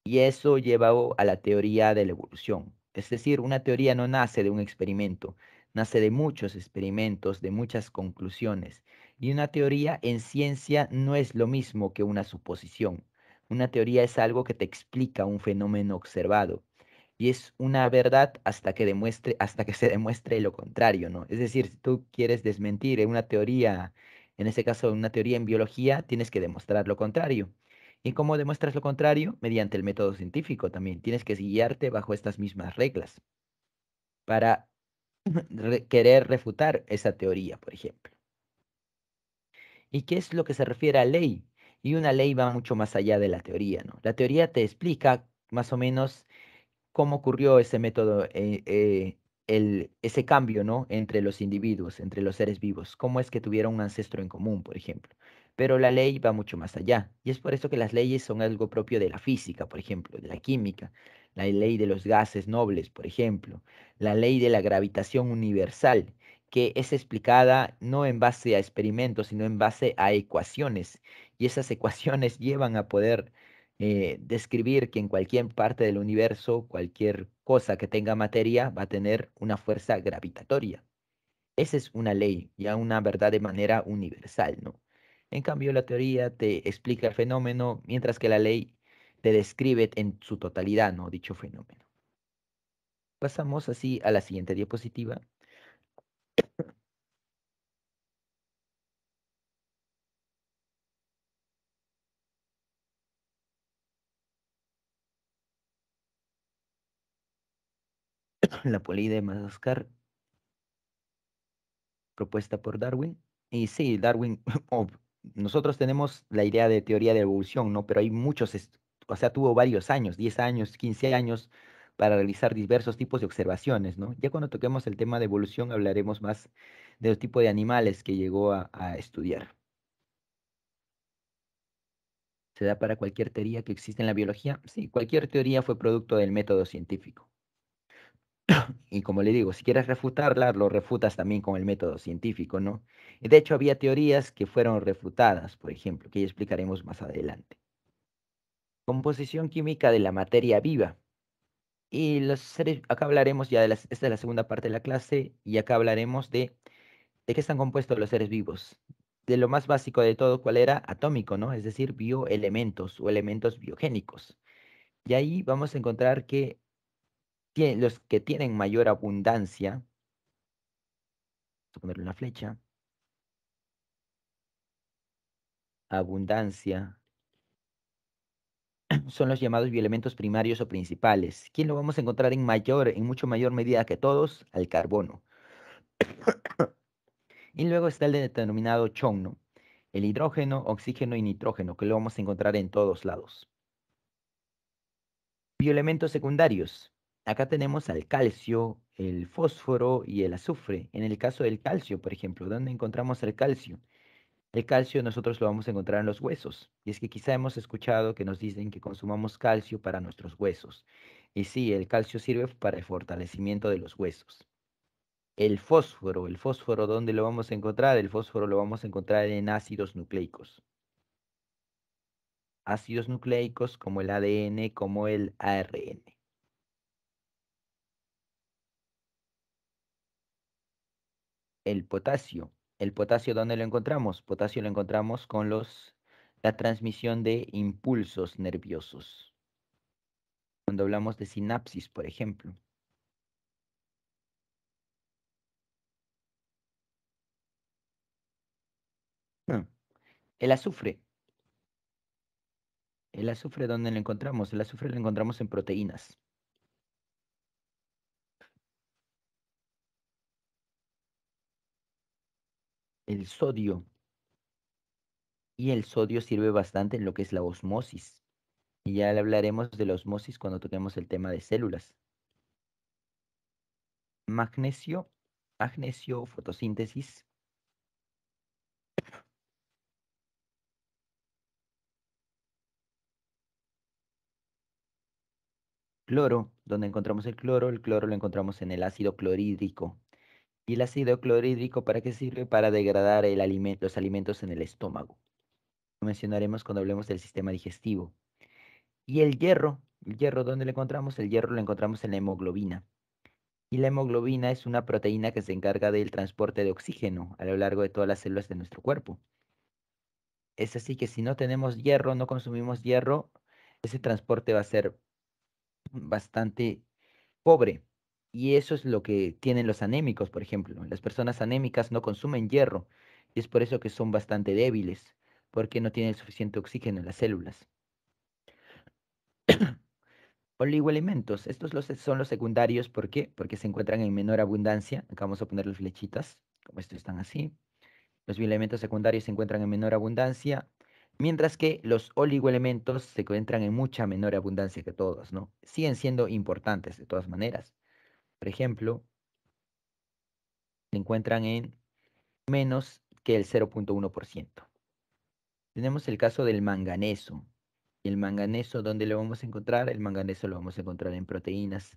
Y eso lleva a la teoría de la evolución. Es decir, una teoría no nace de un experimento, nace de muchos experimentos, de muchas conclusiones. Y una teoría en ciencia no es lo mismo que una suposición. Una teoría es algo que te explica un fenómeno observado. Y es una verdad hasta que se demuestre lo contrario, ¿no? Es decir, si tú quieres desmentir una teoría, en este caso una teoría en biología, tienes que demostrar lo contrario. ¿Y cómo demuestras lo contrario? Mediante el método científico también. Tienes que guiarte bajo estas mismas reglas para querer refutar esa teoría, por ejemplo. ¿Y qué es lo que se refiere a ley? Y una ley va mucho más allá de la teoría, ¿no? La teoría te explica más o menos cómo ocurrió ese método, ese cambio, ¿no? Entre los individuos, entre los seres vivos. Cómo es que tuvieron un ancestro en común, por ejemplo. Pero la ley va mucho más allá. Y es por eso que las leyes son algo propio de la física, por ejemplo, de la química, la ley de los gases nobles, por ejemplo, la ley de la gravitación universal, que es explicada no en base a experimentos, sino en base a ecuaciones. Y esas ecuaciones llevan a poder describir que en cualquier parte del universo, cualquier cosa que tenga materia va a tener una fuerza gravitatoria. Esa es una ley, ya una verdad de manera universal, ¿no? En cambio, la teoría te explica el fenómeno, mientras que la ley te describe en su totalidad, ¿no? Dicho fenómeno. Pasamos así a la siguiente diapositiva. La polilla de Madagascar, propuesta por Darwin. Y sí, Darwin, nosotros tenemos la idea de teoría de evolución, ¿no? Pero hay muchos, o sea, tuvo varios años, 10 años, 15 años, para realizar diversos tipos de observaciones, ¿no? Ya cuando toquemos el tema de evolución hablaremos más del tipo de animales que llegó a estudiar. ¿Se da para cualquier teoría que existe en la biología? Sí, cualquier teoría fue producto del método científico. Y como le digo, si quieres refutarla, lo refutas también con el método científico, ¿no? Y de hecho, había teorías que fueron refutadas, por ejemplo, que ya explicaremos más adelante. Composición química de la materia viva. Y los seres, acá hablaremos ya de esta es la segunda parte de la clase, y acá hablaremos de qué están compuestos los seres vivos. De lo más básico de todo, cuál era atómico, ¿no? Es decir, bioelementos o elementos biogénicos. Y ahí vamos a encontrar que los que tienen mayor abundancia, vamos a ponerle una flecha, abundancia, son los llamados bioelementos primarios o principales. ¿Quién lo vamos a encontrar en mucho mayor medida que todos? Al carbono. Y luego está el denominado chon, ¿no? El hidrógeno, oxígeno y nitrógeno, que lo vamos a encontrar en todos lados. Bioelementos secundarios. Acá tenemos al calcio, el fósforo y el azufre. En el caso del calcio, por ejemplo, ¿dónde encontramos el calcio? El calcio nosotros lo vamos a encontrar en los huesos. Y es que quizá hemos escuchado que nos dicen que consumamos calcio para nuestros huesos. Y sí, el calcio sirve para el fortalecimiento de los huesos. El fósforo, ¿dónde lo vamos a encontrar? El fósforo lo vamos a encontrar en ácidos nucleicos. Ácidos nucleicos como el ADN, como el ARN. El potasio. ¿El potasio dónde lo encontramos? Potasio lo encontramos con la transmisión de impulsos nerviosos. Cuando hablamos de sinapsis, por ejemplo. Hmm. El azufre. ¿El azufre dónde lo encontramos? El azufre lo encontramos en proteínas. El sodio. Y el sodio sirve bastante en lo que es la osmosis. Y ya le hablaremos de la osmosis cuando toquemos el tema de células. Magnesio. Magnesio, fotosíntesis. Cloro. ¿Dónde encontramos el cloro? El cloro lo encontramos en el ácido clorhídrico. ¿Y el ácido clorhídrico para qué sirve? Para degradar los alimentos en el estómago. Lo mencionaremos cuando hablemos del sistema digestivo. Y el hierro, ¿dónde lo encontramos? El hierro lo encontramos en la hemoglobina. Y la hemoglobina es una proteína que se encarga del transporte de oxígeno a lo largo de todas las células de nuestro cuerpo. Es así que si no tenemos hierro, no consumimos hierro, ese transporte va a ser bastante pobre. Y eso es lo que tienen los anémicos, por ejemplo. Las personas anémicas no consumen hierro y es por eso que son bastante débiles, porque no tienen suficiente oxígeno en las células. Oligoelementos, son los secundarios, ¿por qué? Porque se encuentran en menor abundancia. Acá vamos a ponerle flechitas, como estos están así. Los bioelementos secundarios se encuentran en menor abundancia, mientras que los oligoelementos se encuentran en mucha menor abundancia que todos, ¿no? Siguen siendo importantes de todas maneras. Por ejemplo, se encuentran en menos que el 0,1%. Tenemos el caso del manganeso. ¿Y el manganeso dónde lo vamos a encontrar? El manganeso lo vamos a encontrar en proteínas.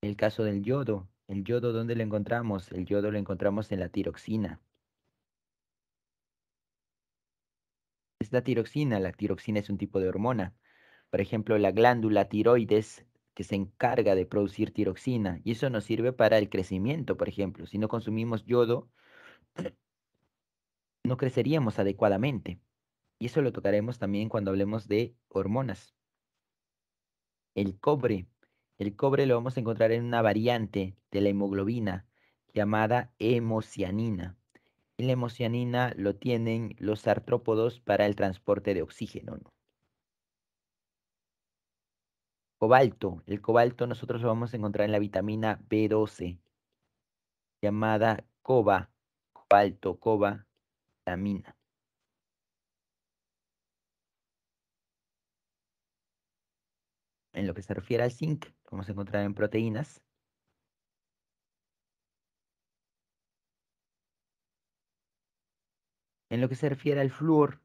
El caso del yodo. ¿El yodo dónde lo encontramos? El yodo lo encontramos en la tiroxina. Es la tiroxina. La tiroxina es un tipo de hormona. Por ejemplo, la glándula tiroides que se encarga de producir tiroxina. Y eso nos sirve para el crecimiento, por ejemplo. Si no consumimos yodo, no creceríamos adecuadamente. Y eso lo tocaremos también cuando hablemos de hormonas. El cobre. El cobre lo vamos a encontrar en una variante de la hemoglobina llamada hemocianina. Y la hemocianina lo tienen los artrópodos para el transporte de oxígeno, ¿no? Cobalto. El cobalto nosotros lo vamos a encontrar en la vitamina B12 llamada cobalto, cobalamina. En lo que se refiere al zinc, lo vamos a encontrar en proteínas. En lo que se refiere al flúor,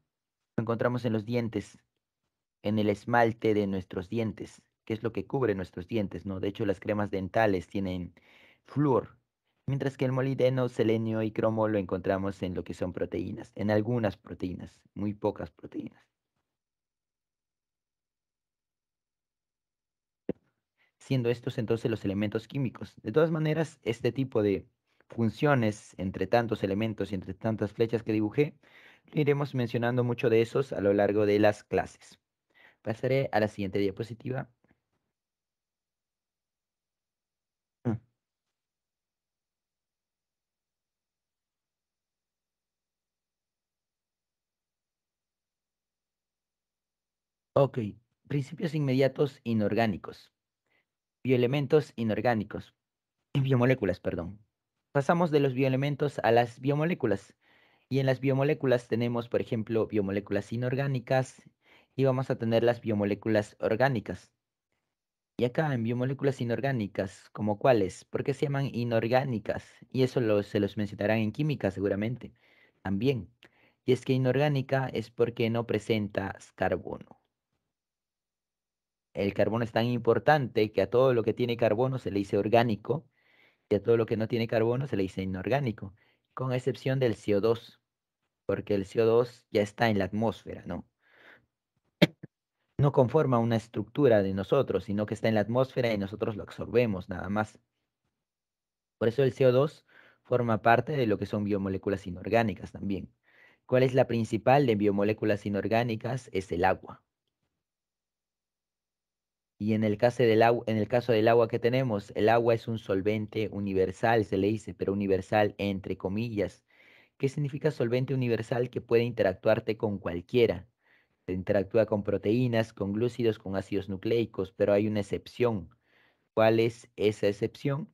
lo encontramos en los dientes, en el esmalte de nuestros dientes, que es lo que cubre nuestros dientes, ¿no? De hecho, las cremas dentales tienen flúor, mientras que el molibdeno, selenio y cromo lo encontramos en lo que son proteínas, en algunas proteínas, muy pocas proteínas. Siendo estos entonces los elementos químicos. De todas maneras, este tipo de funciones entre tantos elementos y entre tantas flechas que dibujé, iremos mencionando mucho de esos a lo largo de las clases. Pasaré a la siguiente diapositiva. Mm, Ok, principios inmediatos inorgánicos, bioelementos inorgánicos, biomoléculas, perdón. Pasamos de los bioelementos a las biomoléculas. Y en las biomoléculas tenemos, por ejemplo, biomoléculas inorgánicas y vamos a tener las biomoléculas orgánicas. Y acá en biomoléculas inorgánicas, ¿como cuáles? ¿Por qué se llaman inorgánicas? Y eso se los mencionarán en química seguramente también. Y es que inorgánica es porque no presenta carbono. El carbono es tan importante que a todo lo que tiene carbono se le dice orgánico y a todo lo que no tiene carbono se le dice inorgánico, con excepción del CO2, porque el CO2 ya está en la atmósfera, ¿no? No conforma una estructura de nosotros, sino que está en la atmósfera y nosotros lo absorbemos nada más. Por eso el CO2 forma parte de lo que son biomoléculas inorgánicas también. ¿Cuál es la principal de biomoléculas inorgánicas? Es el agua. Y en el caso del agua que tenemos, el agua es un solvente universal, se le dice, pero universal entre comillas. ¿Qué significa solvente universal? Que puede interactuarte con cualquiera. Se interactúa con proteínas, con glúcidos, con ácidos nucleicos, pero hay una excepción. ¿Cuál es esa excepción?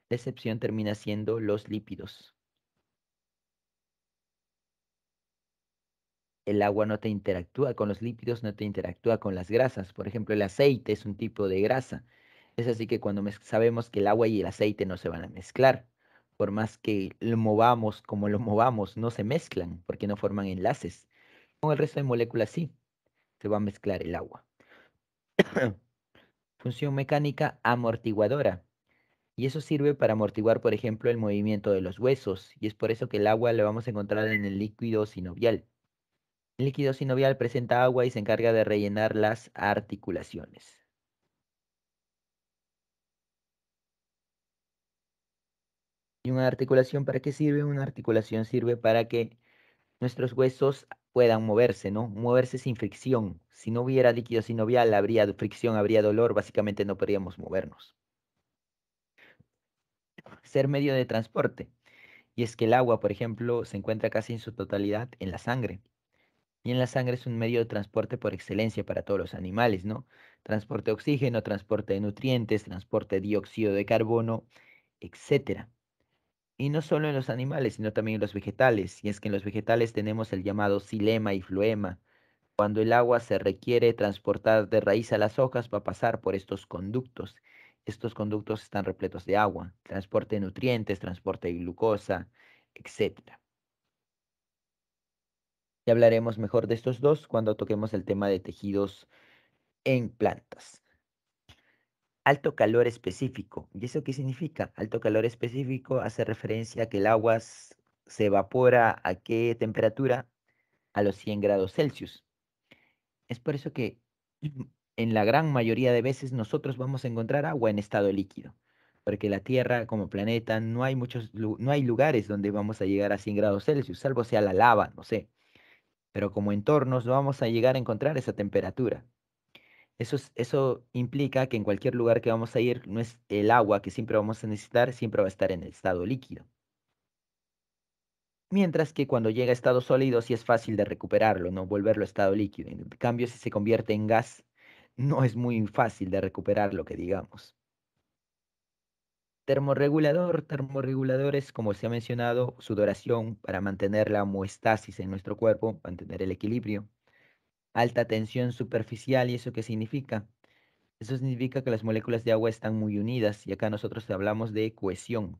La excepción termina siendo los lípidos. El agua no te interactúa con los lípidos, no te interactúa con las grasas. Por ejemplo, el aceite es un tipo de grasa. Es así que cuando sabemos que el agua y el aceite no se van a mezclar, por más que lo movamos como lo movamos, no se mezclan porque no forman enlaces. Con el resto de moléculas sí, se va a mezclar el agua. Función mecánica amortiguadora. Y eso sirve para amortiguar, por ejemplo, el movimiento de los huesos. Y es por eso que el agua lo vamos a encontrar en el líquido sinovial. El líquido sinovial presenta agua y se encarga de rellenar las articulaciones. ¿Y una articulación para qué sirve? Una articulación sirve para que nuestros huesos puedan moverse, ¿no? Moverse sin fricción. Si no hubiera líquido sinovial, habría fricción, habría dolor, básicamente no podríamos movernos. Ser medio de transporte. Y es que el agua, por ejemplo, se encuentra casi en su totalidad en la sangre. Y en la sangre es un medio de transporte por excelencia para todos los animales, ¿no? Transporte de oxígeno, transporte de nutrientes, transporte de dióxido de carbono, etcétera. Y no solo en los animales, sino también en los vegetales. Y es que en los vegetales tenemos el llamado xilema y floema. Cuando el agua se requiere transportar de raíz a las hojas va a pasar por estos conductos. Estos conductos están repletos de agua, transporte de nutrientes, transporte de glucosa, etcétera. Ya hablaremos mejor de estos dos cuando toquemos el tema de tejidos en plantas. Alto calor específico. ¿Y eso qué significa? Alto calor específico hace referencia a que el agua se evapora a qué temperatura? A los 100 grados Celsius. Es por eso que en la gran mayoría de veces nosotros vamos a encontrar agua en estado líquido, porque la Tierra como planeta no hay no hay lugares donde vamos a llegar a 100 grados Celsius, salvo sea la lava, no sé, pero como entornos no vamos a llegar a encontrar esa temperatura. Eso implica que en cualquier lugar que vamos a ir, no es el agua que siempre vamos a necesitar, siempre va a estar en el estado líquido. Mientras que cuando llega a estado sólido sí es fácil de recuperarlo, ¿no? Volverlo a estado líquido. En cambio, si se convierte en gas, no es muy fácil de recuperar lo que digamos. Termorregulador es, como se ha mencionado, sudoración para mantener la homeostasis en nuestro cuerpo, mantener el equilibrio. Alta tensión superficial, ¿y eso qué significa? Eso significa que las moléculas de agua están muy unidas y acá nosotros hablamos de cohesión.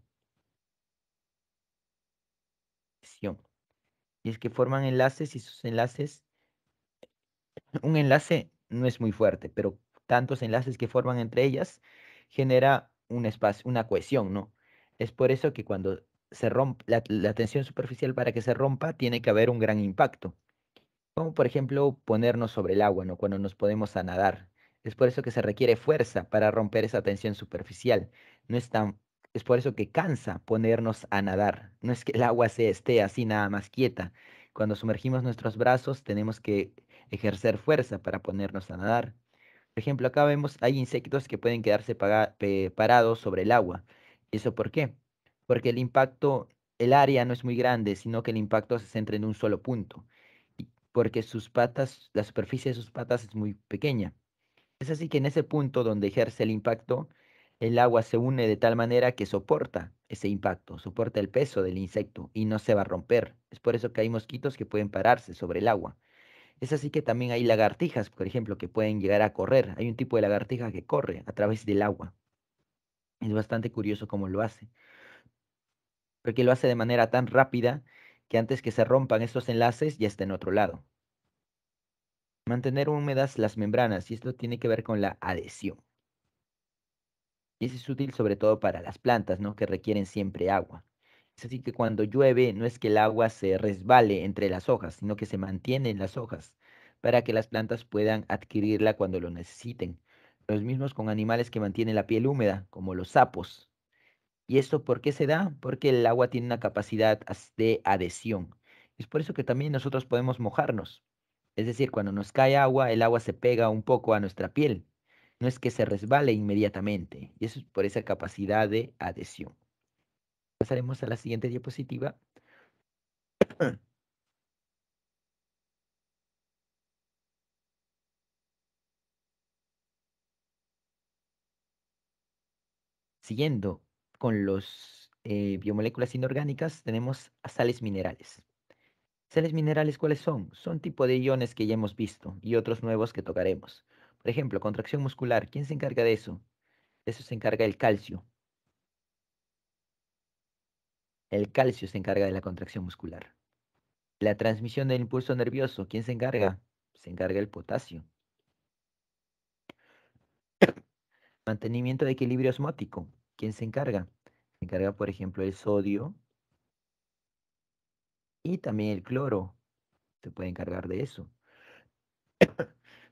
Cohesión. Y es que forman enlaces y esos enlaces, un enlace no es muy fuerte, pero tantos enlaces que forman entre ellas genera un espacio, una cohesión, ¿no? Es por eso que cuando se rompe la tensión superficial para que se rompa, tiene que haber un gran impacto. Como por ejemplo ponernos sobre el agua, ¿no? Cuando nos podemos a nadar. Es por eso que se requiere fuerza para romper esa tensión superficial. No es tan, es por eso que cansa ponernos a nadar. No es que el agua se esté así nada más quieta. Cuando sumergimos nuestros brazos tenemos que ejercer fuerza para ponernos a nadar. Por ejemplo, acá vemos, hay insectos que pueden quedarse parados sobre el agua. ¿Y eso por qué? Porque el impacto, el área no es muy grande, sino que el impacto se centra en un solo punto. Y porque sus patas, la superficie de sus patas es muy pequeña. Es así que en ese punto donde ejerce el impacto, el agua se une de tal manera que soporta ese impacto, soporta el peso del insecto y no se va a romper. Es por eso que hay mosquitos que pueden pararse sobre el agua. Es así que también hay lagartijas, por ejemplo, que pueden llegar a correr. Hay un tipo de lagartija que corre a través del agua. Es bastante curioso cómo lo hace, porque lo hace de manera tan rápida que antes que se rompan estos enlaces ya está en otro lado. Mantener húmedas las membranas, y esto tiene que ver con la adhesión. Y eso es útil sobre todo para las plantas, ¿no? Que requieren siempre agua. Es así que cuando llueve no es que el agua se resbale entre las hojas, sino que se mantiene en las hojas para que las plantas puedan adquirirla cuando lo necesiten. Los mismos con animales que mantienen la piel húmeda, como los sapos. ¿Y esto por qué se da? Porque el agua tiene una capacidad de adhesión. Es por eso que también nosotros podemos mojarnos. Es decir, cuando nos cae agua, el agua se pega un poco a nuestra piel. No es que se resbale inmediatamente. Y eso es por esa capacidad de adhesión. Pasaremos a la siguiente diapositiva. Siguiendo con los biomoléculas inorgánicas, tenemos a sales minerales. Sales minerales, ¿cuáles son? Son tipo de iones que ya hemos visto y otros nuevos que tocaremos. Por ejemplo, contracción muscular. ¿Quién se encarga de eso? De eso se encarga el calcio. El calcio se encarga de la contracción muscular. La transmisión del impulso nervioso. ¿Quién se encarga? Se encarga el potasio. Mantenimiento de equilibrio osmótico. ¿Quién se encarga? Se encarga, por ejemplo, el sodio y también el cloro. Se puede encargar de eso.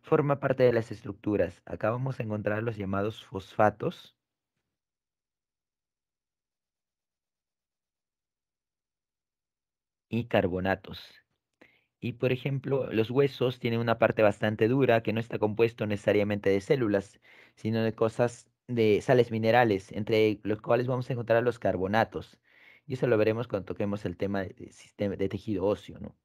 Forma parte de las estructuras. Acá vamos a encontrar los llamados fosfatos y carbonatos. Y por ejemplo, los huesos tienen una parte bastante dura que no está compuesto necesariamente de células, sino de cosas, de sales minerales, entre los cuales vamos a encontrar los carbonatos. Y eso lo veremos cuando toquemos el tema de sistema de tejido óseo, ¿no?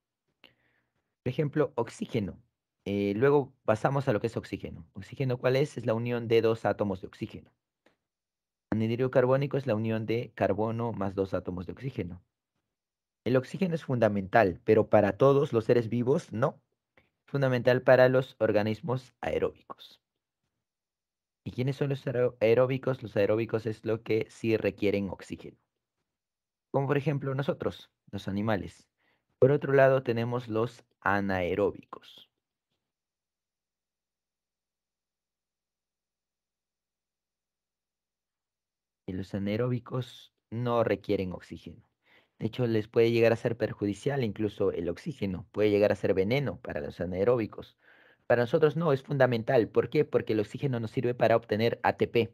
Por ejemplo, oxígeno. Luego pasamos a lo que es oxígeno. ¿Oxígeno cuál es? Es la unión de dos átomos de oxígeno. Anhidro carbónico es la unión de carbono más dos átomos de oxígeno. El oxígeno es fundamental, pero para todos los seres vivos no. Fundamental para los organismos aeróbicos. ¿Y quiénes son los aeróbicos? Los aeróbicos es lo que sí requieren oxígeno, como por ejemplo nosotros, los animales. Por otro lado tenemos los anaeróbicos. Y los anaeróbicos no requieren oxígeno. De hecho, les puede llegar a ser perjudicial incluso el oxígeno, puede llegar a ser veneno para los anaeróbicos. Para nosotros no, es fundamental. ¿Por qué? Porque el oxígeno nos sirve para obtener ATP,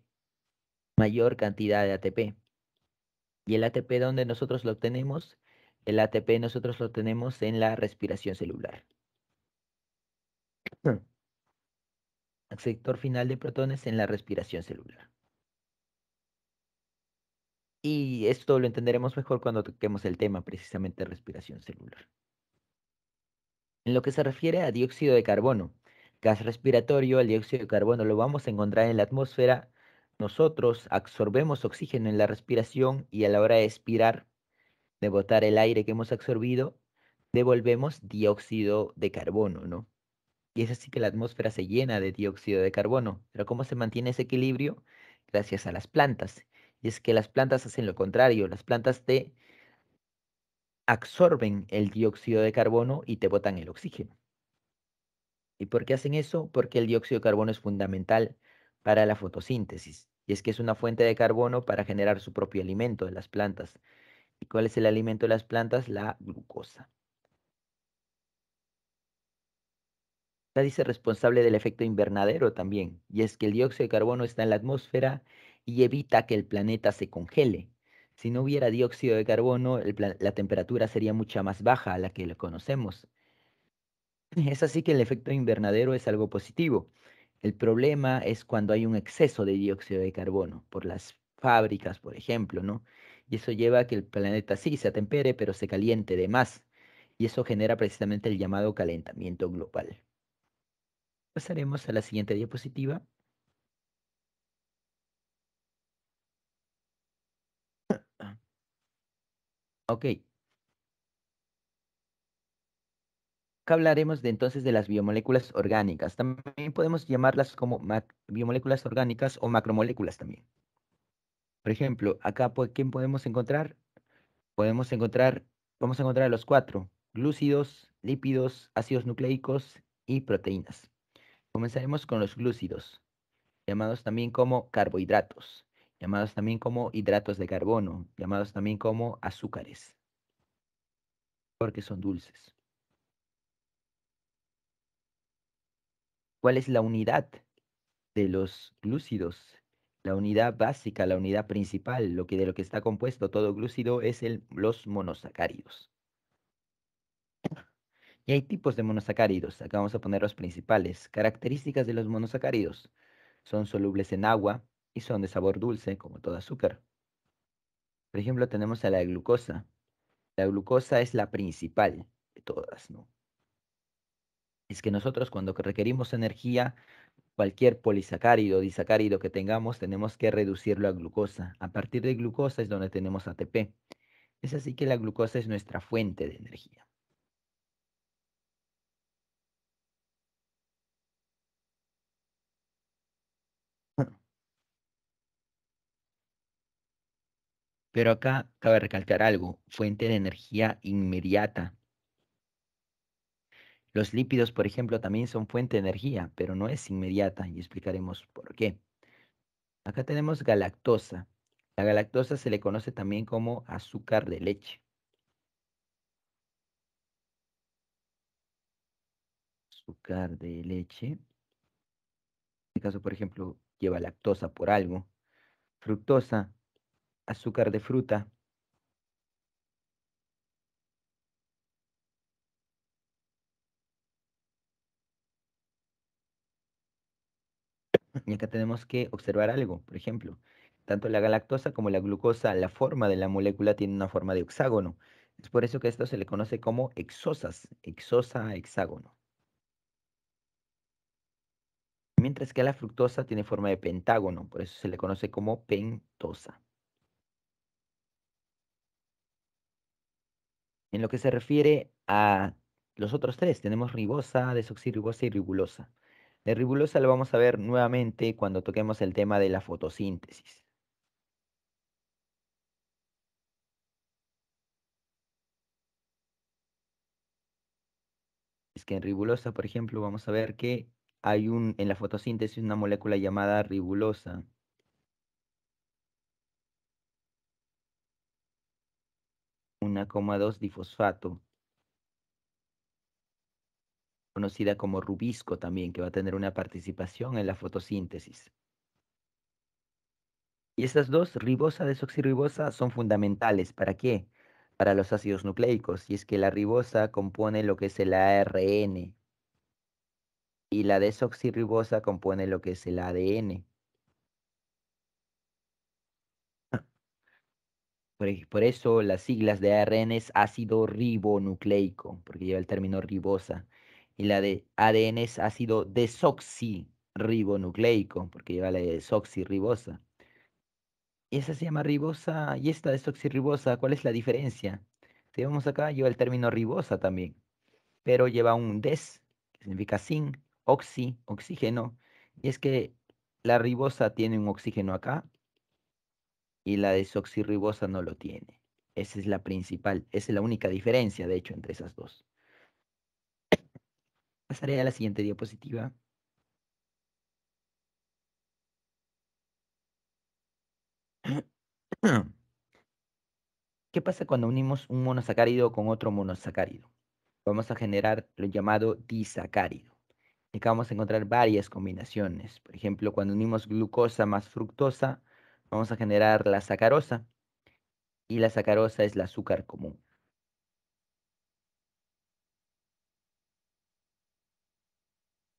mayor cantidad de ATP. ¿Y el ATP dónde nosotros lo obtenemos? El ATP nosotros lo obtenemos en la respiración celular. El sector final de protones en la respiración celular. Y esto lo entenderemos mejor cuando toquemos el tema precisamente de respiración celular. En lo que se refiere a dióxido de carbono, gas respiratorio, el dióxido de carbono lo vamos a encontrar en la atmósfera. Nosotros absorbemos oxígeno en la respiración y a la hora de expirar, de botar el aire que hemos absorbido, devolvemos dióxido de carbono, ¿no? Y es así que la atmósfera se llena de dióxido de carbono. Pero ¿cómo se mantiene ese equilibrio? Gracias a las plantas. Y es que las plantas hacen lo contrario. Las plantas te absorben el dióxido de carbono y te botan el oxígeno. ¿Y por qué hacen eso? Porque el dióxido de carbono es fundamental para la fotosíntesis. Y es que es una fuente de carbono para generar su propio alimento de las plantas. ¿Y cuál es el alimento de las plantas? La glucosa. Se dice responsable del efecto invernadero también. Y es que el dióxido de carbono está en la atmósfera y evita que el planeta se congele. Si no hubiera dióxido de carbono, la temperatura sería mucha más baja a la que lo conocemos. Es así que el efecto invernadero es algo positivo. El problema es cuando hay un exceso de dióxido de carbono por las fábricas, por ejemplo, ¿no? Y eso lleva a que el planeta sí se atempere, pero se caliente de más. Y eso genera precisamente el llamado calentamiento global. Pasaremos a la siguiente diapositiva. Ah, ok, acá hablaremos de entonces de las biomoléculas orgánicas. También podemos llamarlas como biomoléculas orgánicas o macromoléculas también. Por ejemplo, acá, ¿quién podemos encontrar? Podemos encontrar, vamos a encontrar los cuatro: glúcidos, lípidos, ácidos nucleicos y proteínas. Comenzaremos con los glúcidos, llamados también como carbohidratos, llamados también como hidratos de carbono, llamados también como azúcares, porque son dulces. ¿Cuál es la unidad de los glúcidos? La unidad básica, la unidad principal, de lo que está compuesto todo glúcido es los monosacáridos. Y hay tipos de monosacáridos. Acá vamos a poner los principales. Características de los monosacáridos. Son solubles en agua y son de sabor dulce, como todo azúcar. Por ejemplo, tenemos a la glucosa. La glucosa es la principal de todas, ¿no? Es que nosotros cuando requerimos energía, cualquier polisacárido o disacárido que tengamos, tenemos que reducirlo a glucosa. A partir de glucosa es donde tenemos ATP. Es así que la glucosa es nuestra fuente de energía. Pero acá cabe recalcar algo: fuente de energía inmediata. Los lípidos, por ejemplo, también son fuente de energía, pero no es inmediata y explicaremos por qué. Acá tenemos galactosa. La galactosa se le conoce también como azúcar de leche. Azúcar de leche. En este caso, por ejemplo, lleva lactosa por algo. Fructosa, azúcar de fruta. Y acá tenemos que observar algo, por ejemplo. Tanto la galactosa como la glucosa, la forma de la molécula tiene una forma de hexágono. Es por eso que esto se le conoce como hexosas, hexosa hexágono. Mientras que la fructosa tiene forma de pentágono, por eso se le conoce como pentosa. En lo que se refiere a los otros tres, tenemos ribosa, desoxirribosa y ribulosa. La ribulosa lo vamos a ver nuevamente cuando toquemos el tema de la fotosíntesis. Es que en ribulosa, por ejemplo, vamos a ver que hay en la fotosíntesis una molécula llamada ribulosa, 1,2 difosfato, conocida como rubisco también, que va a tener una participación en la fotosíntesis. Y estas dos, ribosa, desoxirribosa, son fundamentales. ¿Para qué? Para los ácidos nucleicos. Y es que la ribosa compone lo que es el ARN y la desoxirribosa compone lo que es el ADN. Por eso las siglas de ARN es ácido ribonucleico, porque lleva el término ribosa. Y la de ADN es ácido desoxirribonucleico, porque lleva la desoxirribosa. Y esa se llama ribosa y esta desoxirribosa. ¿Cuál es la diferencia? Si vemos acá, lleva el término ribosa también, pero lleva un des, que significa sin, oxígeno. Y es que la ribosa tiene un oxígeno acá y la desoxirribosa no lo tiene. Esa es la principal, esa es la única diferencia, de hecho, entre esas dos. Pasaré a la siguiente diapositiva. ¿Qué pasa cuando unimos un monosacárido con otro monosacárido? Vamos a generar lo llamado disacárido. Y acá vamos a encontrar varias combinaciones. Por ejemplo, cuando unimos glucosa más fructosa, vamos a generar la sacarosa. Y la sacarosa es el azúcar común.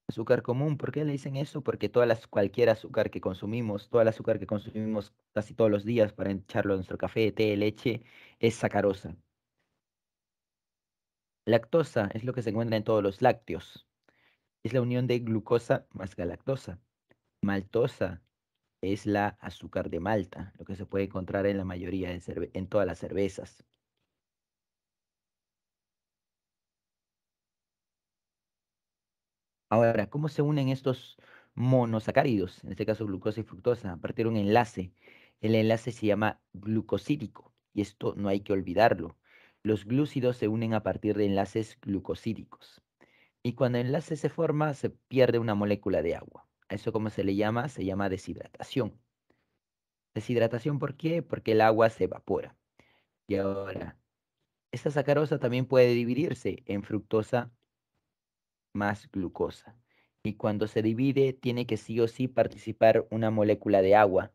Azúcar común, ¿por qué le dicen eso? Porque cualquier azúcar que consumimos, todo el azúcar que consumimos casi todos los días para echarlo a nuestro café, té, leche, es sacarosa. Lactosa es lo que se encuentra en todos los lácteos. Es la unión de glucosa más galactosa. Maltosa es la azúcar de Malta, lo que se puede encontrar en la mayoría en todas las cervezas. Ahora, ¿cómo se unen estos monosacáridos, en este caso glucosa y fructosa, a partir de un enlace? El enlace se llama glucosídico y esto no hay que olvidarlo. Los glúcidos se unen a partir de enlaces glucosídicos y cuando el enlace se forma se pierde una molécula de agua. ¿A eso cómo se le llama? Se llama deshidratación. Deshidratación, ¿por qué? Porque el agua se evapora. Y ahora, esta sacarosa también puede dividirse en fructosa más glucosa. Y cuando se divide, tiene que sí o sí participar una molécula de agua.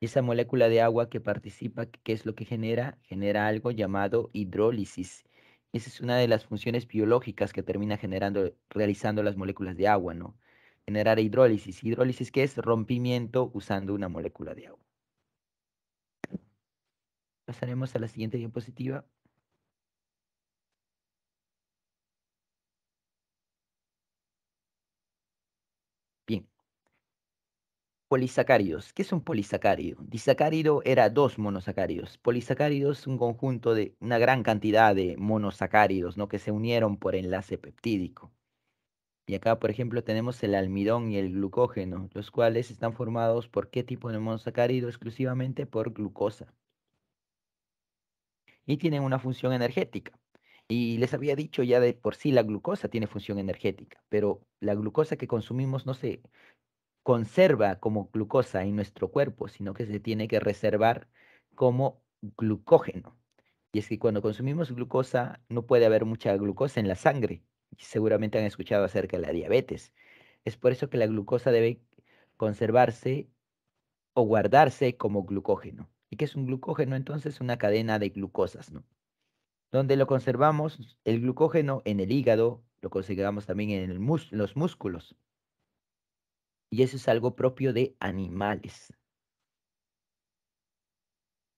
Y esa molécula de agua que participa, ¿qué es lo que genera? Genera algo llamado hidrólisis. Esa es una de las funciones biológicas que termina realizando las moléculas de agua, ¿no? Generar hidrólisis. Hidrólisis, ¿qué es? Rompimiento usando una molécula de agua. Pasaremos a la siguiente diapositiva. Bien. Polisacáridos. ¿Qué es un polisacárido? Disacárido era dos monosacáridos. Polisacáridos es un conjunto de una gran cantidad de monosacáridos, ¿no? Que se unieron por enlace peptídico. Y acá, por ejemplo, tenemos el almidón y el glucógeno, los cuales están formados por qué tipo de monosacárido exclusivamente por glucosa. Y tienen una función energética. Y les había dicho ya de por sí la glucosa tiene función energética, pero la glucosa que consumimos no se conserva como glucosa en nuestro cuerpo, sino que se tiene que reservar como glucógeno. Y es que cuando consumimos glucosa no puede haber mucha glucosa en la sangre. Y seguramente han escuchado acerca de la diabetes. Es por eso que la glucosa debe conservarse o guardarse como glucógeno. ¿Y qué es un glucógeno? Entonces una cadena de glucosas, ¿no? Donde lo conservamos el glucógeno en el hígado, lo conservamos también en los músculos. Y eso es algo propio de animales.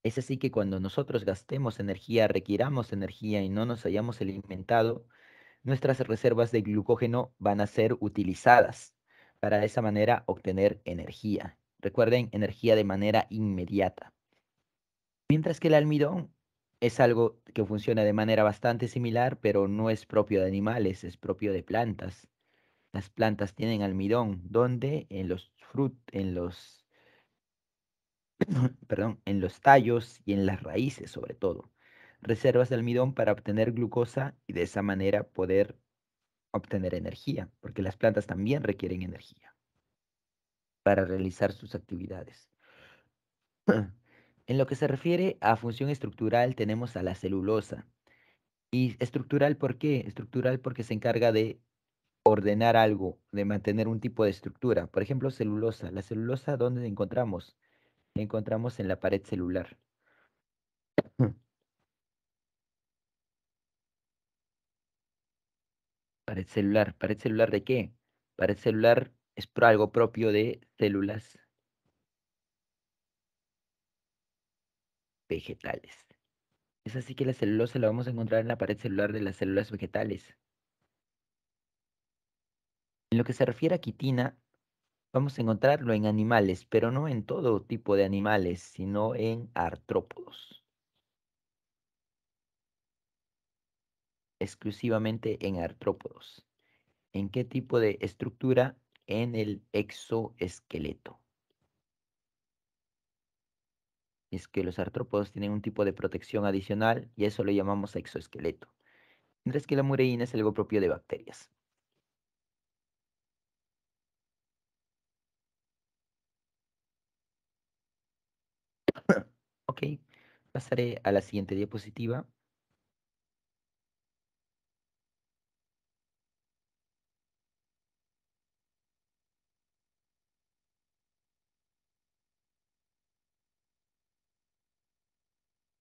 Es así que cuando nosotros gastemos energía, requiramos energía y no nos hayamos alimentado, nuestras reservas de glucógeno van a ser utilizadas para de esa manera obtener energía. Recuerden, energía de manera inmediata. Mientras que el almidón es algo que funciona de manera bastante similar, pero no es propio de animales, es propio de plantas. Las plantas tienen almidón, donde perdón, en los tallos y en las raíces sobre todo. Reservas de almidón para obtener glucosa y de esa manera poder obtener energía, porque las plantas también requieren energía para realizar sus actividades. En lo que se refiere a función estructural, tenemos a la celulosa. ¿Y estructural por qué? Estructural porque se encarga de ordenar algo, de mantener un tipo de estructura. Por ejemplo, celulosa. La celulosa, ¿dónde la encontramos? La encontramos en la pared celular. Pared celular. ¿Pared celular de qué? Pared celular es algo propio de células vegetales. Es así que la celulosa la vamos a encontrar en la pared celular de las células vegetales. En lo que se refiere a quitina, vamos a encontrarlo en animales, pero no en todo tipo de animales, sino en artrópodos, exclusivamente en artrópodos. ¿En qué tipo de estructura? En el exoesqueleto. Es que los artrópodos tienen un tipo de protección adicional y eso lo llamamos exoesqueleto. Mientras que la mureína es algo propio de bacterias. Ok, pasaré a la siguiente diapositiva.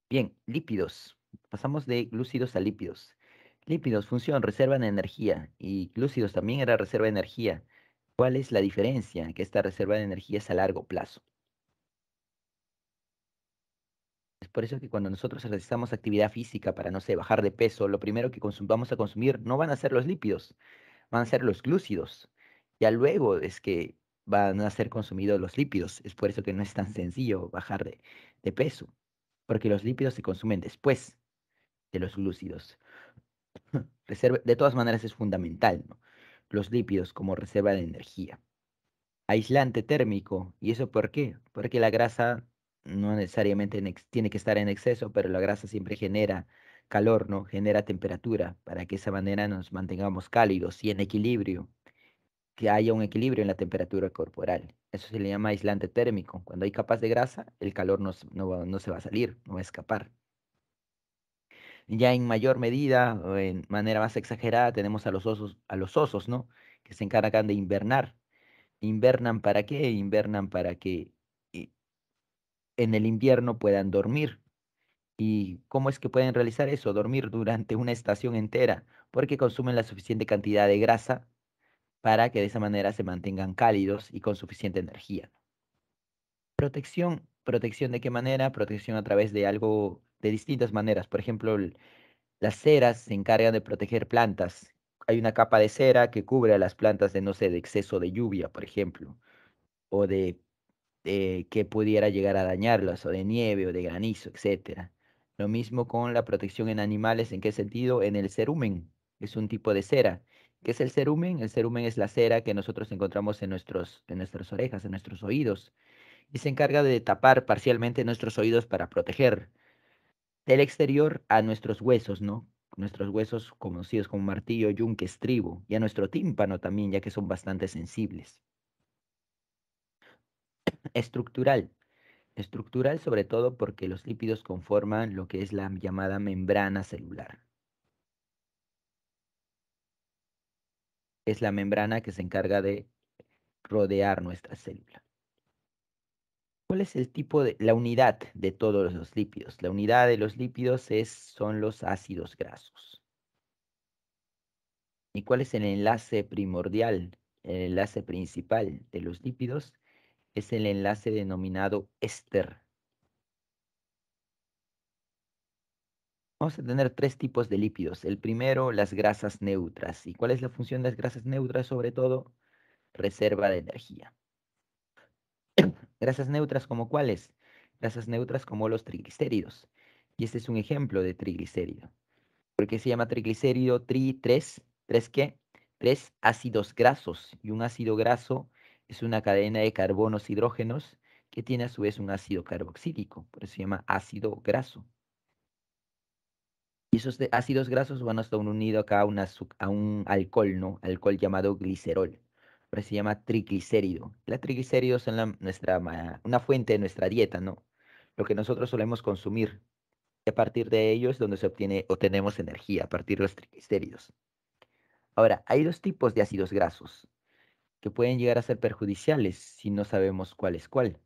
Bien, lípidos. Pasamos de glúcidos a lípidos. Lípidos, función, reservan energía y glúcidos también era reserva de energía. ¿Cuál es la diferencia? Que esta reserva de energía es a largo plazo. Es por eso que cuando nosotros realizamos actividad física para, no sé, bajar de peso, lo primero que vamos a consumir no van a ser los lípidos, van a ser los glúcidos. Ya luego es que van a ser consumidos los lípidos. Es por eso que no es tan sencillo bajar de peso, porque los lípidos se consumen después de los glúcidos. De todas maneras es fundamental, ¿no? Los lípidos como reserva de energía. Aislante térmico. ¿Y eso por qué? Porque la grasa no necesariamente tiene que estar en exceso, pero la grasa siempre genera calor, ¿no? Genera temperatura para que de esa manera nos mantengamos cálidos y en equilibrio, que haya un equilibrio en la temperatura corporal. Eso se le llama aislante térmico. Cuando hay capas de grasa, el calor no se va a salir, no va a escapar. Ya en mayor medida o en manera más exagerada tenemos a los osos, ¿no? Que se encargan de invernar. ¿Invernan para qué? Invernan para que eh, en el invierno puedan dormir. ¿Y cómo es que pueden realizar eso? Dormir durante una estación entera, porque consumen la suficiente cantidad de grasa para que de esa manera se mantengan cálidos y con suficiente energía. Protección. ¿Protección de qué manera? Protección a través de algo de distintas maneras. Por ejemplo, las ceras se encargan de proteger plantas. Hay una capa de cera que cubre a las plantas de, no sé, de exceso de lluvia, por ejemplo, o de que pudiera llegar a dañarlas, o de nieve, o de granizo, etcétera. Lo mismo con la protección en animales, ¿en qué sentido? En el cerumen, es un tipo de cera. ¿Qué es el cerumen? El cerumen es la cera que nosotros encontramos en nuestras orejas, en nuestros oídos, y se encarga de tapar parcialmente nuestros oídos para proteger del exterior a nuestros huesos, ¿no? Nuestros huesos conocidos como martillo, yunque, estribo, y a nuestro tímpano también, ya que son bastante sensibles. Estructural. Estructural sobre todo porque los lípidos conforman lo que es la llamada membrana celular. Es la membrana que se encarga de rodear nuestra célula. ¿Cuál es el tipo la unidad de todos los lípidos? La unidad de los lípidos son los ácidos grasos. ¿Y cuál es el enlace primordial? El enlace principal de los lípidos es el enlace denominado éster. Vamos a tener tres tipos de lípidos. El primero, las grasas neutras. ¿Y cuál es la función de las grasas neutras? Sobre todo, reserva de energía. Grasas neutras como cuáles? Grasas neutras como los triglicéridos. Y este es un ejemplo de triglicérido. ¿Por qué se llama triglicérido tri 3? ¿Tres qué? 3 ácidos grasos. Y un ácido graso es una cadena de carbonos hidrógenos que tiene a su vez un ácido carboxílico. Por eso se llama ácido graso. Y esos ácidos grasos van a estar unidos acá a, a un alcohol, ¿no? Alcohol llamado glicerol. Por eso se llama triglicérido. Los triglicéridos son una fuente de nuestra dieta, ¿no? Lo que nosotros solemos consumir. Y a partir de ello es donde obtenemos energía, a partir de los triglicéridos. Ahora, hay dos tipos de ácidos grasos que pueden llegar a ser perjudiciales si no sabemos cuál es cuál.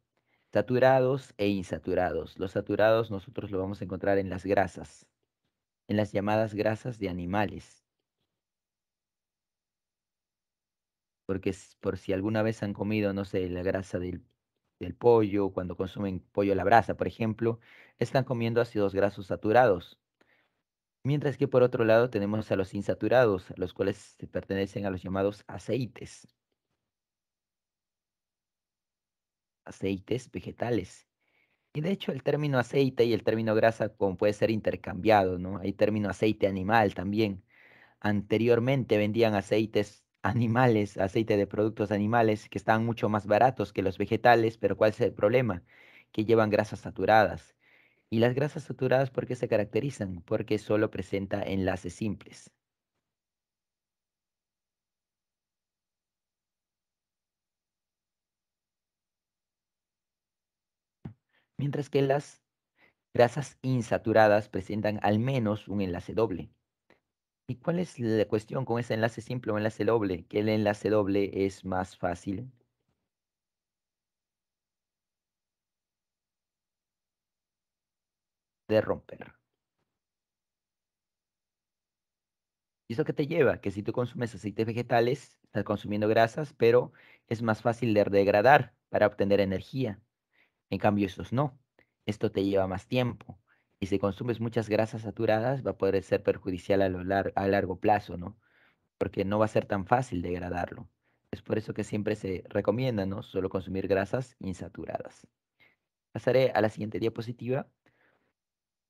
Saturados e insaturados. Los saturados nosotros lo vamos a encontrar en las grasas, en las llamadas grasas de animales. Porque por si alguna vez han comido, no sé, la grasa del pollo, cuando consumen pollo a la brasa, por ejemplo, están comiendo ácidos grasos saturados. Mientras que por otro lado tenemos a los insaturados, los cuales se pertenecen a los llamados aceites, aceites vegetales. Y de hecho el término aceite y el término grasa como puede ser intercambiado, ¿no? Hay término aceite animal también. Anteriormente vendían aceites animales, aceite de productos animales que estaban mucho más baratos que los vegetales, pero ¿cuál es el problema? Que llevan grasas saturadas. ¿Y las grasas saturadas por qué se caracterizan? Porque solo presenta enlaces simples. Mientras que las grasas insaturadas presentan al menos un enlace doble. ¿Y cuál es la cuestión con ese enlace simple o enlace doble? Que el enlace doble es más fácil de romper. ¿Y eso qué te lleva? Que si tú consumes aceites vegetales, estás consumiendo grasas, pero es más fácil de degradar para obtener energía. En cambio, esos no. Esto te lleva más tiempo. Y si consumes muchas grasas saturadas, va a poder ser perjudicial a largo plazo, ¿no? Porque no va a ser tan fácil degradarlo. Es por eso que siempre se recomienda, ¿no? Solo consumir grasas insaturadas. Pasaré a la siguiente diapositiva.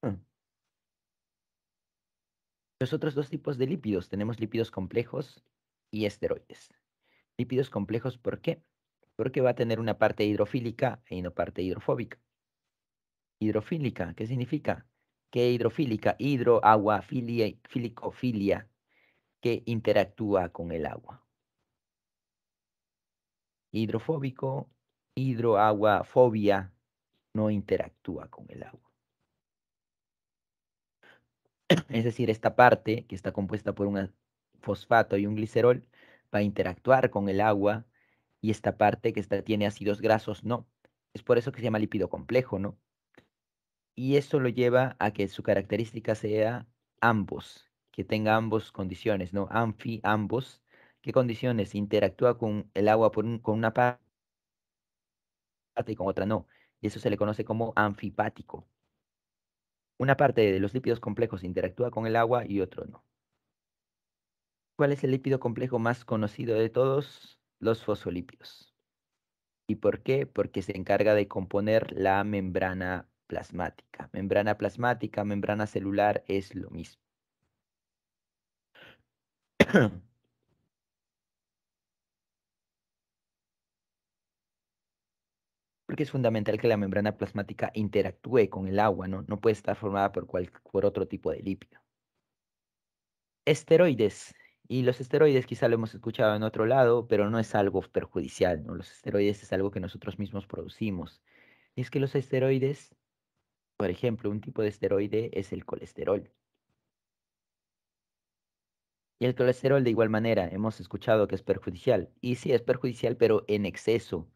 Mm. Los otros dos tipos de lípidos, tenemos lípidos complejos y esteroides. Lípidos complejos, ¿por qué? Porque va a tener una parte hidrofílica y una parte hidrofóbica. Hidrofílica, ¿qué significa? Que hidrofílica, hidro, agua, filia, fílico, filia, que interactúa con el agua. Hidrofóbico, hidro, agua, fobia, no interactúa con el agua. Es decir, esta parte que está compuesta por un fosfato y un glicerol va a interactuar con el agua y esta parte que tiene ácidos grasos no. Es por eso que se llama lípido complejo, ¿no? Y eso lo lleva a que su característica sea ambos, que tenga ambos condiciones, ¿no? Anfi, ambos. ¿Qué condiciones? Interactúa con el agua con una parte y con otra no. Y eso se le conoce como anfipático. Una parte de los lípidos complejos interactúa con el agua y otro no. ¿Cuál es el lípido complejo más conocido de todos? Los fosfolípidos. ¿Y por qué? Porque se encarga de componer la membrana plasmática. Membrana plasmática, membrana celular es lo mismo. Porque es fundamental que la membrana plasmática interactúe con el agua, ¿no? No puede estar formada por otro tipo de lípido. Esteroides. Y los esteroides quizá lo hemos escuchado en otro lado, pero no es algo perjudicial, ¿no? Los esteroides es algo que nosotros mismos producimos. Y es que los esteroides, por ejemplo, un tipo de esteroide es el colesterol. Y el colesterol de igual manera, hemos escuchado que es perjudicial. Y sí, es perjudicial, pero en exceso.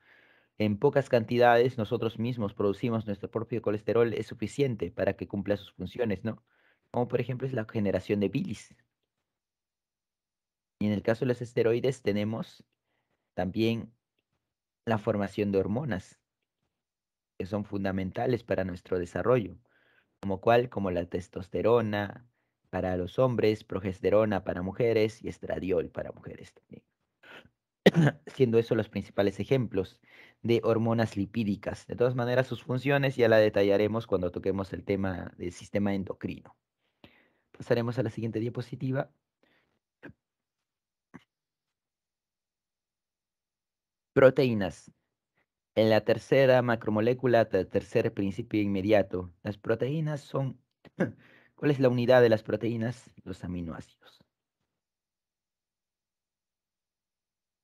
En pocas cantidades nosotros mismos producimos nuestro propio colesterol, es suficiente para que cumpla sus funciones, ¿no? Como por ejemplo es la generación de bilis. Y en el caso de los esteroides tenemos también la formación de hormonas, que son fundamentales para nuestro desarrollo, como la testosterona para los hombres, progesterona para mujeres y estradiol para mujeres también. Siendo esos los principales ejemplos de hormonas lipídicas. De todas maneras, sus funciones ya la detallaremos cuando toquemos el tema del sistema endocrino. Pasaremos a la siguiente diapositiva. Proteínas. En la tercera macromolécula, tercer principio inmediato, las proteínas son... ¿Cuál es la unidad de las proteínas? Los aminoácidos.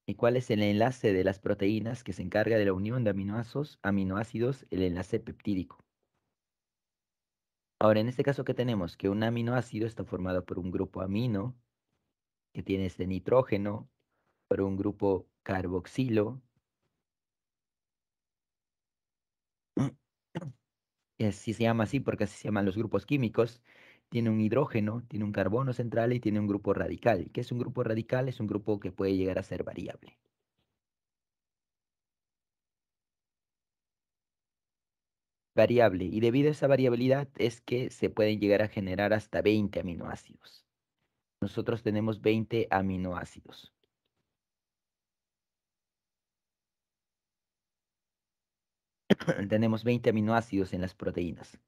¿Y cuál es el enlace de las proteínas que se encarga de la unión de aminoácidos, el enlace peptídico? Ahora, en este caso, ¿qué tenemos? Que un aminoácido está formado por un grupo amino, que tiene este nitrógeno, por un grupo carboxilo, y así se llama así porque así se llaman los grupos químicos. Tiene un hidrógeno, tiene un carbono central y tiene un grupo radical. ¿Qué es un grupo radical? Es un grupo que puede llegar a ser variable. Variable. Y debido a esa variabilidad es que se pueden llegar a generar hasta 20 aminoácidos. Nosotros tenemos 20 aminoácidos. Tenemos 20 aminoácidos en las proteínas.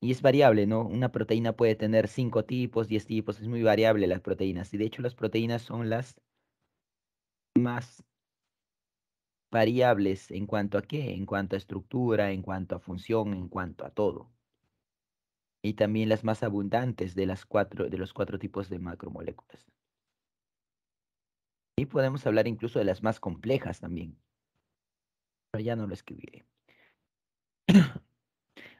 Y es variable, ¿no? Una proteína puede tener 5 tipos, 10 tipos, es muy variable las proteínas. Y de hecho las proteínas son las más variables en cuanto a qué, en cuanto a estructura, en cuanto a función, en cuanto a todo. Y también las más abundantes de los cuatro tipos de macromoléculas. Y podemos hablar incluso de las más complejas también, pero ya no lo escribiré.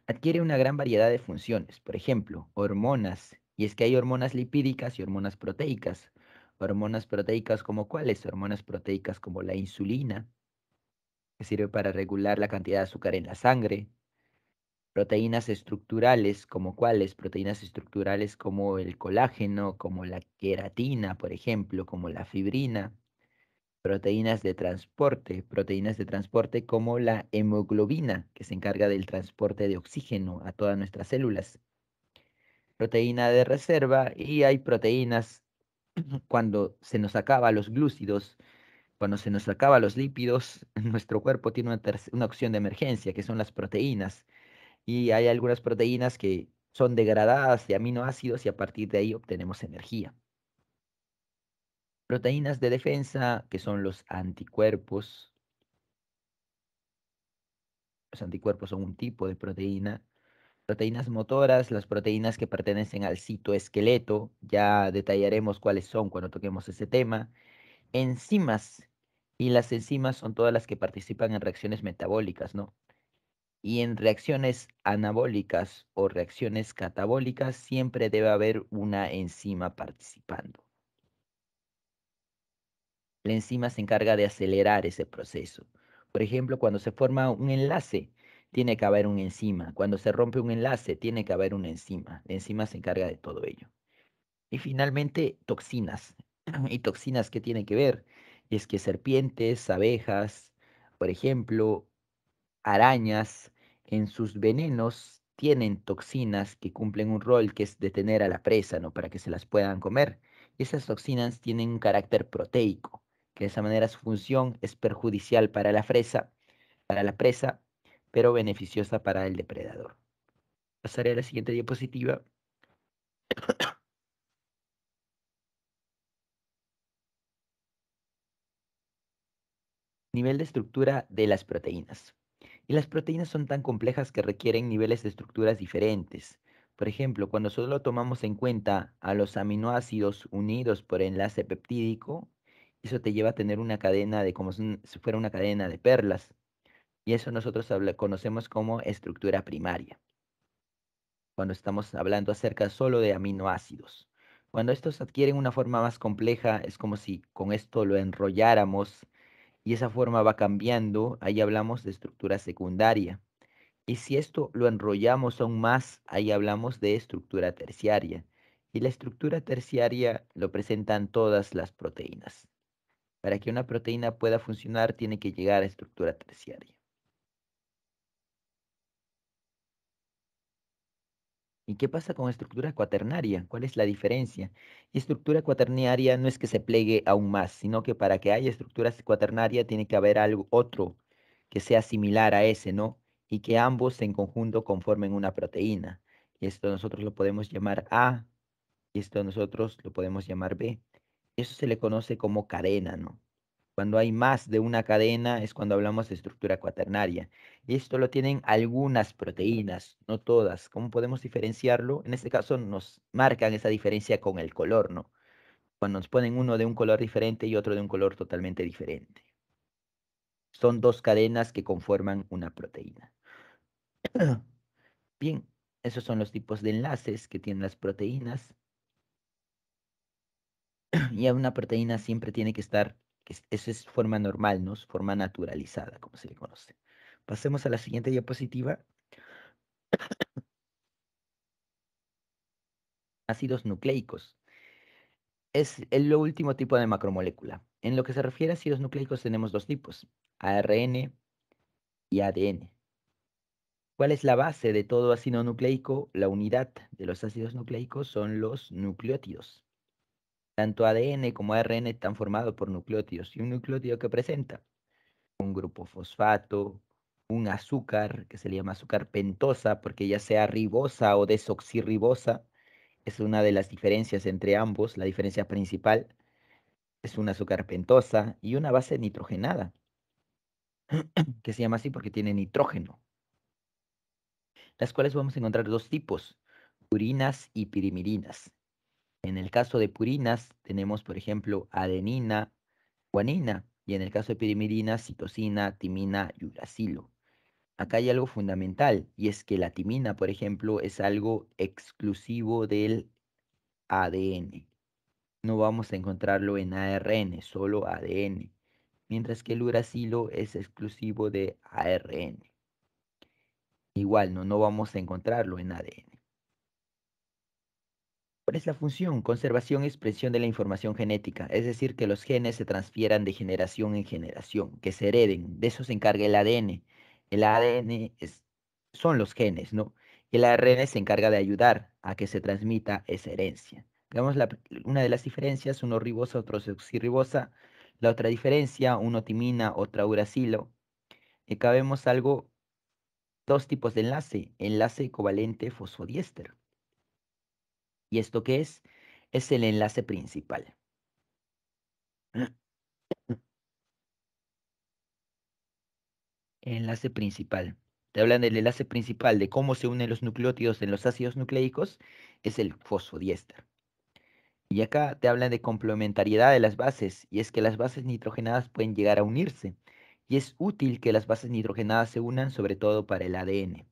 Adquiere una gran variedad de funciones, por ejemplo, hormonas, y es que hay hormonas lipídicas y hormonas proteicas. Hormonas proteicas como cuáles, hormonas proteicas como la insulina, que sirve para regular la cantidad de azúcar en la sangre. Proteínas estructurales como cuáles, proteínas estructurales como el colágeno, como la queratina, por ejemplo, como la fibrina. Proteínas de transporte como la hemoglobina, que se encarga del transporte de oxígeno a todas nuestras células. Proteína de reserva y hay proteínas cuando se nos acaba los glúcidos, cuando se nos acaba los lípidos, nuestro cuerpo tiene una opción de emergencia, que son las proteínas. Y hay algunas proteínas que son degradadas de aminoácidos y a partir de ahí obtenemos energía. Proteínas de defensa, que son los anticuerpos. Los anticuerpos son un tipo de proteína. Proteínas motoras, las proteínas que pertenecen al citoesqueleto, ya detallaremos cuáles son cuando toquemos ese tema. Enzimas, y las enzimas son todas las que participan en reacciones metabólicas, ¿no? Y en reacciones anabólicas o reacciones catabólicas siempre debe haber una enzima participando. La enzima se encarga de acelerar ese proceso. Por ejemplo, cuando se forma un enlace, tiene que haber una enzima. Cuando se rompe un enlace, tiene que haber una enzima. La enzima se encarga de todo ello. Y finalmente, toxinas. ¿Y toxinas qué tiene que ver? Es que serpientes, abejas, por ejemplo, arañas, en sus venenos tienen toxinas que cumplen un rol que es detener a la presa, ¿no? Para que se las puedan comer. Y esas toxinas tienen un carácter proteico, que de esa manera su función es perjudicial para la presa, pero beneficiosa para el depredador. Pasaré a la siguiente diapositiva. Nivel de estructura de las proteínas. Y las proteínas son tan complejas que requieren niveles de estructuras diferentes. Por ejemplo, cuando solo tomamos en cuenta a los aminoácidos unidos por enlace peptídico, eso te lleva a tener una cadena de como si fuera una cadena de perlas. Y eso nosotros conocemos como estructura primaria, cuando estamos hablando acerca solo de aminoácidos. Cuando estos adquieren una forma más compleja, es como si con esto lo enrolláramos y esa forma va cambiando, ahí hablamos de estructura secundaria. Y si esto lo enrollamos aún más, ahí hablamos de estructura terciaria. Y la estructura terciaria lo presentan todas las proteínas. Para que una proteína pueda funcionar, tiene que llegar a estructura terciaria. ¿Y qué pasa con estructura cuaternaria? ¿Cuál es la diferencia? Estructura cuaternaria no es que se plegue aún más, sino que para que haya estructura cuaternaria tiene que haber algo otro que sea similar a ese, ¿no? Y que ambos en conjunto conformen una proteína. Y esto nosotros lo podemos llamar A y esto nosotros lo podemos llamar B. Eso se le conoce como cadena, ¿no? Cuando hay más de una cadena es cuando hablamos de estructura cuaternaria. Y esto lo tienen algunas proteínas, no todas. ¿Cómo podemos diferenciarlo? En este caso nos marcan esa diferencia con el color, ¿no? Cuando nos ponen uno de un color diferente y otro de un color totalmente diferente. Son dos cadenas que conforman una proteína. Bien, esos son los tipos de enlaces que tienen las proteínas. Y a una proteína siempre tiene que estar, eso es forma normal, ¿no? Es forma naturalizada, como se le conoce. Pasemos a la siguiente diapositiva. Ácidos nucleicos. Es el último tipo de macromolécula. En lo que se refiere a ácidos nucleicos tenemos dos tipos, ARN y ADN. ¿Cuál es la base de todo ácido nucleico? La unidad de los ácidos nucleicos son los nucleótidos. Tanto ADN como ARN están formados por nucleótidos. ¿Y un nucleótido que presenta? Un grupo fosfato, un azúcar que se le llama azúcar pentosa, porque ya sea ribosa o desoxirribosa, es una de las diferencias entre ambos. La diferencia principal es un azúcar pentosa y una base nitrogenada, que se llama así porque tiene nitrógeno, las cuales vamos a encontrar dos tipos, purinas y pirimidina. En el caso de purinas tenemos, por ejemplo, adenina, guanina, y en el caso de pirimidina, citosina, timina y uracilo. Acá hay algo fundamental, y es que la timina, por ejemplo, es algo exclusivo del ADN. No vamos a encontrarlo en ARN, solo ADN, mientras que el uracilo es exclusivo de ARN. Igual, no vamos a encontrarlo en ADN. ¿Cuál es la función? Conservación y expresión de la información genética, es decir, que los genes se transfieran de generación en generación, que se hereden. De eso se encarga el ADN. El ADN son los genes, ¿no? Y el ARN se encarga de ayudar a que se transmita esa herencia. Veamos una de las diferencias, uno ribosa, otro desoxirribosa. La otra diferencia, uno timina, otra uracilo. Y acá vemos algo, dos tipos de enlace, enlace covalente fosfodiéster. ¿Y esto qué es? Es el enlace principal. Enlace principal. Te hablan del enlace principal, de cómo se unen los nucleótidos en los ácidos nucleicos, es el fosfodiéster. Y acá te hablan de complementariedad de las bases, y es que las bases nitrogenadas pueden llegar a unirse. Y es útil que las bases nitrogenadas se unan, sobre todo para el ADN.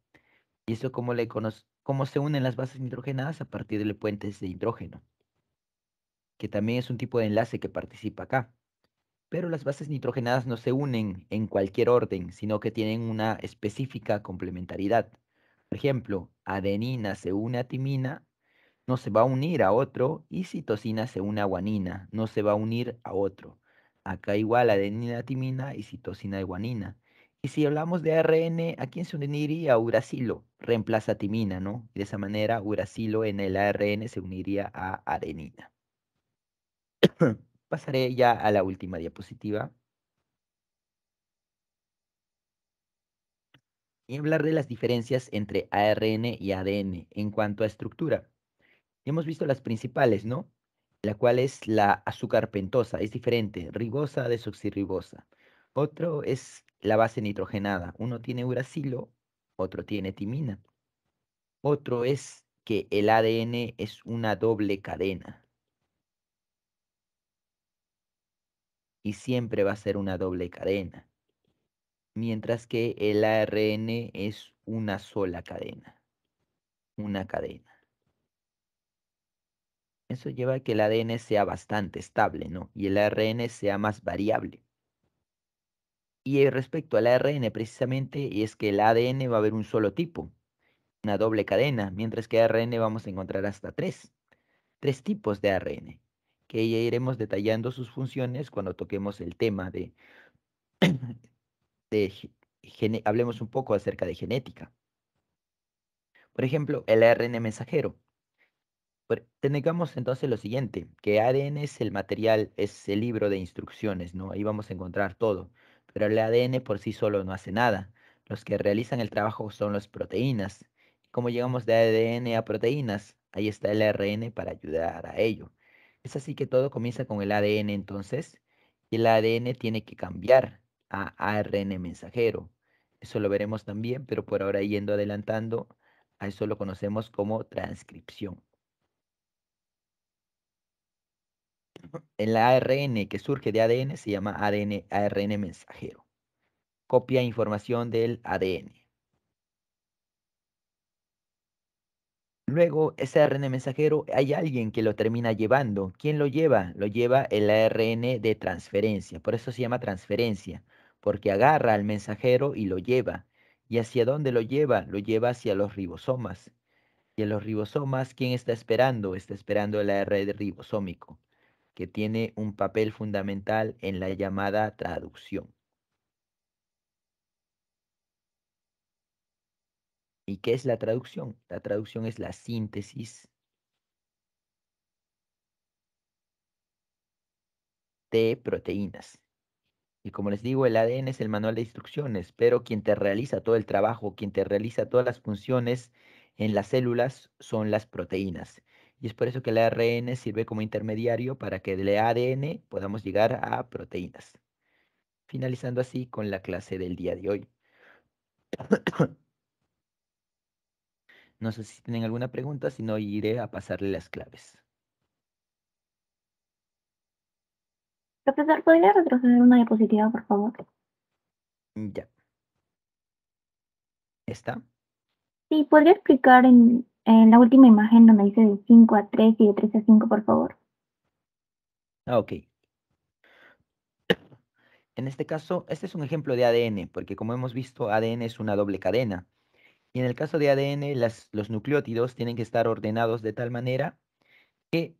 ¿Y eso cómo se unen las bases nitrogenadas? A partir de puentes de hidrógeno, que también es un tipo de enlace que participa acá. Pero las bases nitrogenadas no se unen en cualquier orden, sino que tienen una específica complementariedad. Por ejemplo, adenina se une a timina, no se va a unir a otro, y citosina se une a guanina, no se va a unir a otro. Acá igual adenina a timina y citosina a guanina. Y si hablamos de ARN, ¿a quién se uniría? Uracilo, reemplaza timina, ¿no? Y de esa manera, uracilo en el ARN se uniría a adenina. Pasaré ya a la última diapositiva y hablar de las diferencias entre ARN y ADN en cuanto a estructura. Hemos visto las principales, ¿no? La cual es la azúcar pentosa, es diferente, ribosa, desoxirribosa. Otro es la base nitrogenada. Uno tiene uracilo, otro tiene timina. Otro es que el ADN es una doble cadena y siempre va a ser una doble cadena, mientras que el ARN es una sola cadena, una cadena. Eso lleva a que el ADN sea bastante estable, ¿no? Y el ARN sea más variable. Y respecto al ARN precisamente, y es que el ADN va a haber un solo tipo, una doble cadena, mientras que ARN vamos a encontrar hasta tres tipos de ARN, que ya iremos detallando sus funciones cuando toquemos el tema hablemos un poco acerca de genética. Por ejemplo, el ARN mensajero. Tengamos entonces lo siguiente, que ADN es el material, es el libro de instrucciones, ¿no? Ahí vamos a encontrar todo, pero el ADN por sí solo no hace nada. Los que realizan el trabajo son las proteínas. ¿Cómo llegamos de ADN a proteínas? Ahí está el ARN para ayudar a ello. Es así que todo comienza con el ADN entonces, y el ADN tiene que cambiar a ARN mensajero. Eso lo veremos también, pero por ahora yendo adelantando, a eso lo conocemos como transcripción. El ARN que surge de ADN se llama ARN mensajero. Copia información del ADN. Luego, ese ARN mensajero, hay alguien que lo termina llevando. ¿Quién lo lleva? Lo lleva el ARN de transferencia. Por eso se llama transferencia, porque agarra al mensajero y lo lleva. ¿Y hacia dónde lo lleva? Lo lleva hacia los ribosomas. Y en los ribosomas, ¿quién está esperando? Está esperando el ARN ribosómico, que tiene un papel fundamental en la llamada traducción. ¿Y qué es la traducción? La traducción es la síntesis de proteínas. Y como les digo, el ADN es el manual de instrucciones, pero quien te realiza todo el trabajo, quien te realiza todas las funciones en las células son las proteínas. Y es por eso que el ARN sirve como intermediario para que del ADN podamos llegar a proteínas. Finalizando así con la clase del día de hoy. No sé si tienen alguna pregunta, si no iré a pasarle las claves. Profesor, ¿podría retroceder una diapositiva, por favor? Ya, ¿está? Sí, ¿podría explicar en la última imagen donde dice de 5 a 3 y de 3 a 5, por favor? Ah, ok. En este caso, este es un ejemplo de ADN, porque como hemos visto, ADN es una doble cadena. Y en el caso de ADN, los nucleótidos tienen que estar ordenados de tal manera que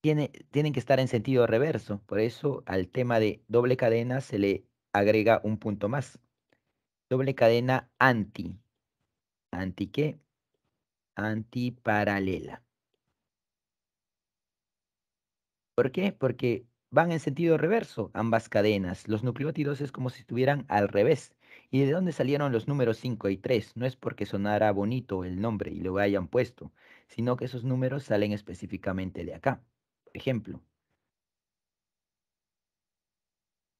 tienen que estar en sentido reverso. Por eso al tema de doble cadena se le agrega un punto más. Doble cadena anti. ¿Anti qué? Antiparalela. ¿Por qué? Porque van en sentido reverso ambas cadenas. Los nucleótidos es como si estuvieran al revés. ¿Y de dónde salieron los números 5 y 3? No es porque sonara bonito el nombre y lo hayan puesto, sino que esos números salen específicamente de acá. Por ejemplo,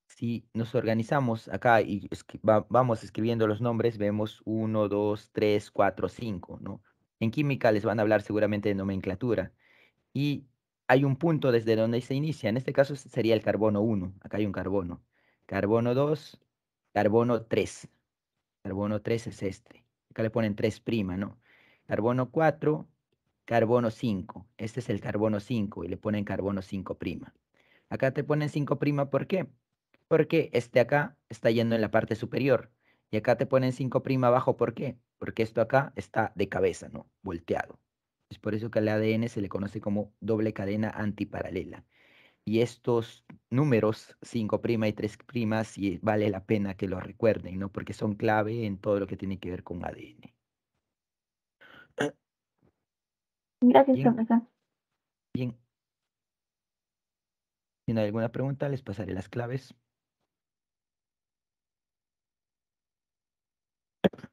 si nos organizamos acá y vamos escribiendo los nombres, vemos 1, 2, 3, 4, 5, ¿no? En química les van a hablar seguramente de nomenclatura. Y hay un punto desde donde se inicia. En este caso sería el carbono 1. Acá hay un carbono. Carbono 2, carbono 3. Carbono 3 es este. Acá le ponen 3', ¿no? Carbono 4, carbono 5. Este es el carbono 5 y le ponen carbono 5'. Acá te ponen 5', ¿por qué? Porque este acá está yendo en la parte superior. Y acá te ponen 5' abajo, ¿por qué? Porque esto acá está de cabeza, ¿no? Volteado. Es por eso que al ADN se le conoce como doble cadena antiparalela. Y estos números, 5' y 3', sí vale la pena que los recuerden, ¿no? Porque son clave en todo lo que tiene que ver con ADN. Gracias, Bien, profesor. bien. Si no hay alguna pregunta, les pasaré las claves.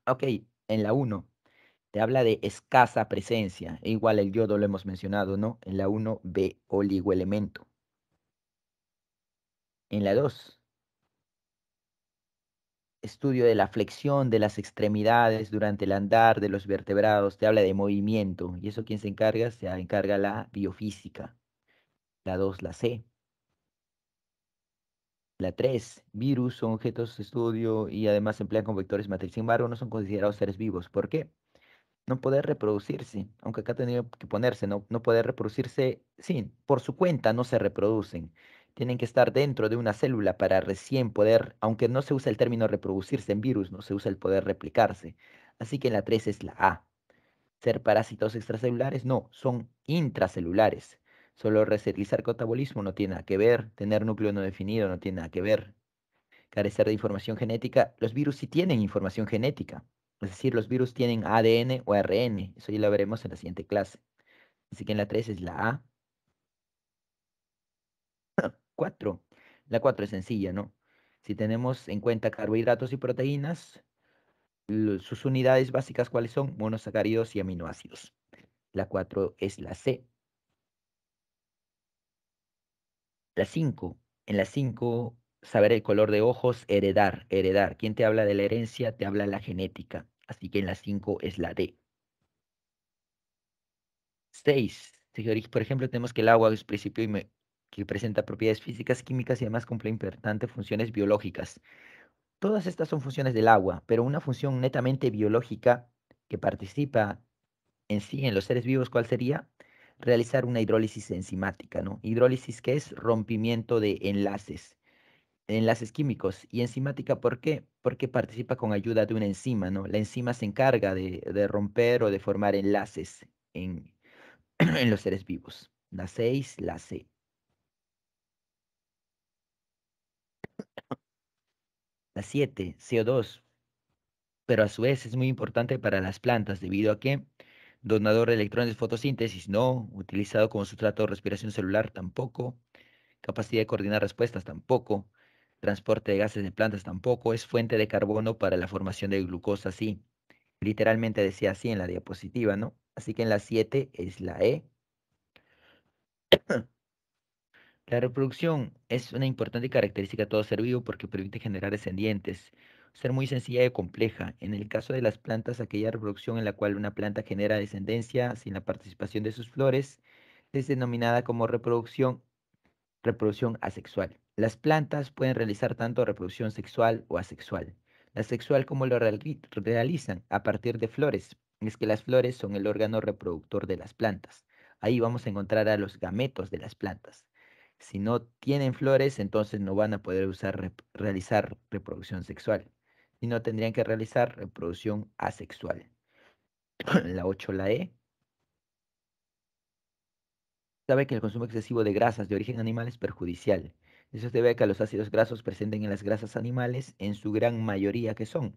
Ok, en la 1 te habla de escasa presencia. E igual el yodo lo hemos mencionado, ¿no? En la 1, B, oligoelemento. En la 2, estudio de la flexión de las extremidades durante el andar de los vertebrados. Te habla de movimiento. ¿Y eso quién se encarga? Se encarga la biofísica. La 2, la C. La 3, virus son objetos de estudio y además se emplean con vectores matriz. Sin embargo, no son considerados seres vivos. ¿Por qué? No poder reproducirse, aunque acá ha tenido que ponerse, no poder reproducirse, sí, por su cuenta no se reproducen. Tienen que estar dentro de una célula para recién poder, aunque no se usa el término reproducirse en virus, no se usa el poder replicarse. Así que la 3 es la A. Ser parásitos extracelulares, no, son intracelulares. Solo realizar catabolismo no tiene nada que ver, tener núcleo no definido no tiene nada que ver. Carecer de información genética, los virus sí tienen información genética. Es decir, los virus tienen ADN o ARN. Eso ya lo veremos en la siguiente clase. Así que en la 3 es la A. 4. La 4 es sencilla, ¿no? Si tenemos en cuenta carbohidratos y proteínas, sus unidades básicas, ¿cuáles son? Monosacáridos y aminoácidos. La 4 es la C. La 5. En la 5, saber el color de ojos, heredar, heredar. ¿Quién te habla de la herencia? Te habla la genética. Así que en la 5 es la D. 6. Por ejemplo, tenemos que el agua es principio que presenta propiedades físicas, químicas y además cumple importantes funciones biológicas. Todas estas son funciones del agua, pero una función netamente biológica que participa en sí en los seres vivos, ¿cuál sería? Realizar una hidrólisis enzimática, ¿no? Hidrólisis, que es rompimiento de enlaces químicos. Y enzimática, ¿por qué? Porque participa con ayuda de una enzima, ¿no? La enzima se encarga de romper o de formar enlaces en, en los seres vivos. La 6, la C. La 7, CO2, pero a su vez es muy importante para las plantas debido a que donador de electrones de fotosíntesis no, utilizado como sustrato de respiración celular tampoco, capacidad de coordinar respuestas tampoco, transporte de gases de plantas tampoco, es fuente de carbono para la formación de glucosa, sí. Literalmente decía así en la diapositiva, ¿no? Así que en la 7 es la E. La reproducción es una importante característica de todo ser vivo porque permite generar descendientes, ser muy sencilla y compleja. En el caso de las plantas, aquella reproducción en la cual una planta genera descendencia sin la participación de sus flores es denominada como reproducción asexual. Las plantas pueden realizar tanto reproducción sexual o asexual. La sexual, ¿cómo lo realizan? A partir de flores. Es que las flores son el órgano reproductor de las plantas. Ahí vamos a encontrar a los gametos de las plantas. Si no tienen flores, entonces no van a poder realizar reproducción sexual. Y no tendrían que realizar reproducción asexual. La 8, la E. Sabe que el consumo excesivo de grasas de origen animal es perjudicial. Eso se debe a que los ácidos grasos presentes en las grasas animales, en su gran mayoría que son.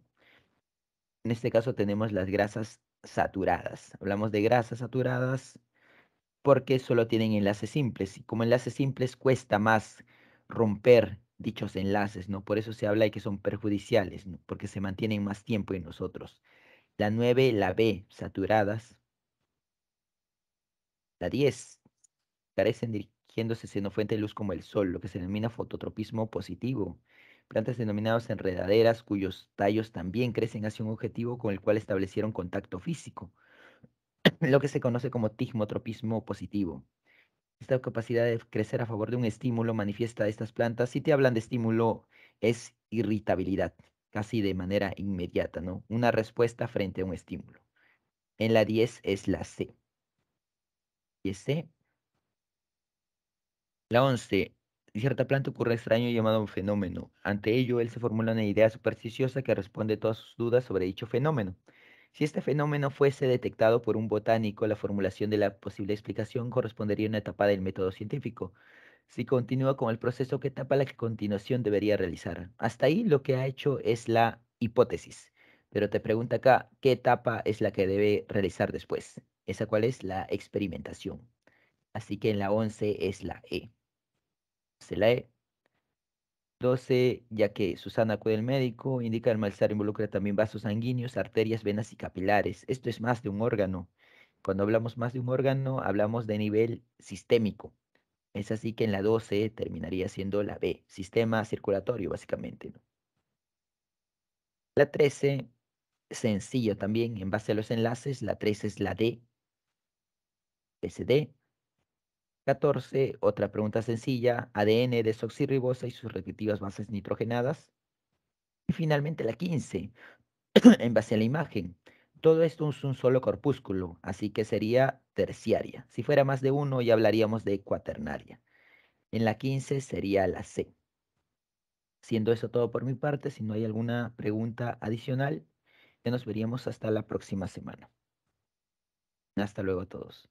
En este caso tenemos las grasas saturadas. Hablamos de grasas saturadas porque solo tienen enlaces simples. Y como enlaces simples cuesta más romper dichos enlaces, ¿no? Por eso se habla de que son perjudiciales, ¿no? Porque se mantienen más tiempo en nosotros. La 9, la B, saturadas. La 10. Carecen dirigiéndose hacia una fuente de luz como el sol, lo que se denomina fototropismo positivo. Plantas denominadas enredaderas cuyos tallos también crecen hacia un objetivo con el cual establecieron contacto físico, lo que se conoce como tigmotropismo positivo. Esta capacidad de crecer a favor de un estímulo manifiesta a estas plantas. Si te hablan de estímulo, es irritabilidad, casi de manera inmediata, ¿no? Una respuesta frente a un estímulo. En la 10 es la C. Y es C. La 11. Cierta planta ocurre extraño llamado un fenómeno. Ante ello, él se formula una idea supersticiosa que responde a todas sus dudas sobre dicho fenómeno. Si este fenómeno fuese detectado por un botánico, la formulación de la posible explicación correspondería a una etapa del método científico. Si continúa con el proceso, ¿qué etapa la que a continuación debería realizar? Hasta ahí lo que ha hecho es la hipótesis. Pero te pregunta acá, ¿qué etapa es la que debe realizar después? ¿Esa cuál es? La experimentación. Así que en la 11 es la E. Se la E. 12, ya que Susana acude al médico, indica el malestar involucra también vasos sanguíneos, arterias, venas y capilares. Esto es más de un órgano. Cuando hablamos más de un órgano, hablamos de nivel sistémico. Es así que en la 12 terminaría siendo la B, sistema circulatorio, básicamente, ¿no? La 13, sencillo también, en base a los enlaces, la 13 es la D, SD. 14, otra pregunta sencilla, ADN desoxirribosa y sus respectivas bases nitrogenadas. Y finalmente la 15, en base a la imagen. Todo esto es un solo corpúsculo, así que sería terciaria. Si fuera más de uno, ya hablaríamos de cuaternaria. En la 15 sería la C. Siendo eso todo por mi parte, si no hay alguna pregunta adicional, ya nos veríamos hasta la próxima semana. Hasta luego a todos.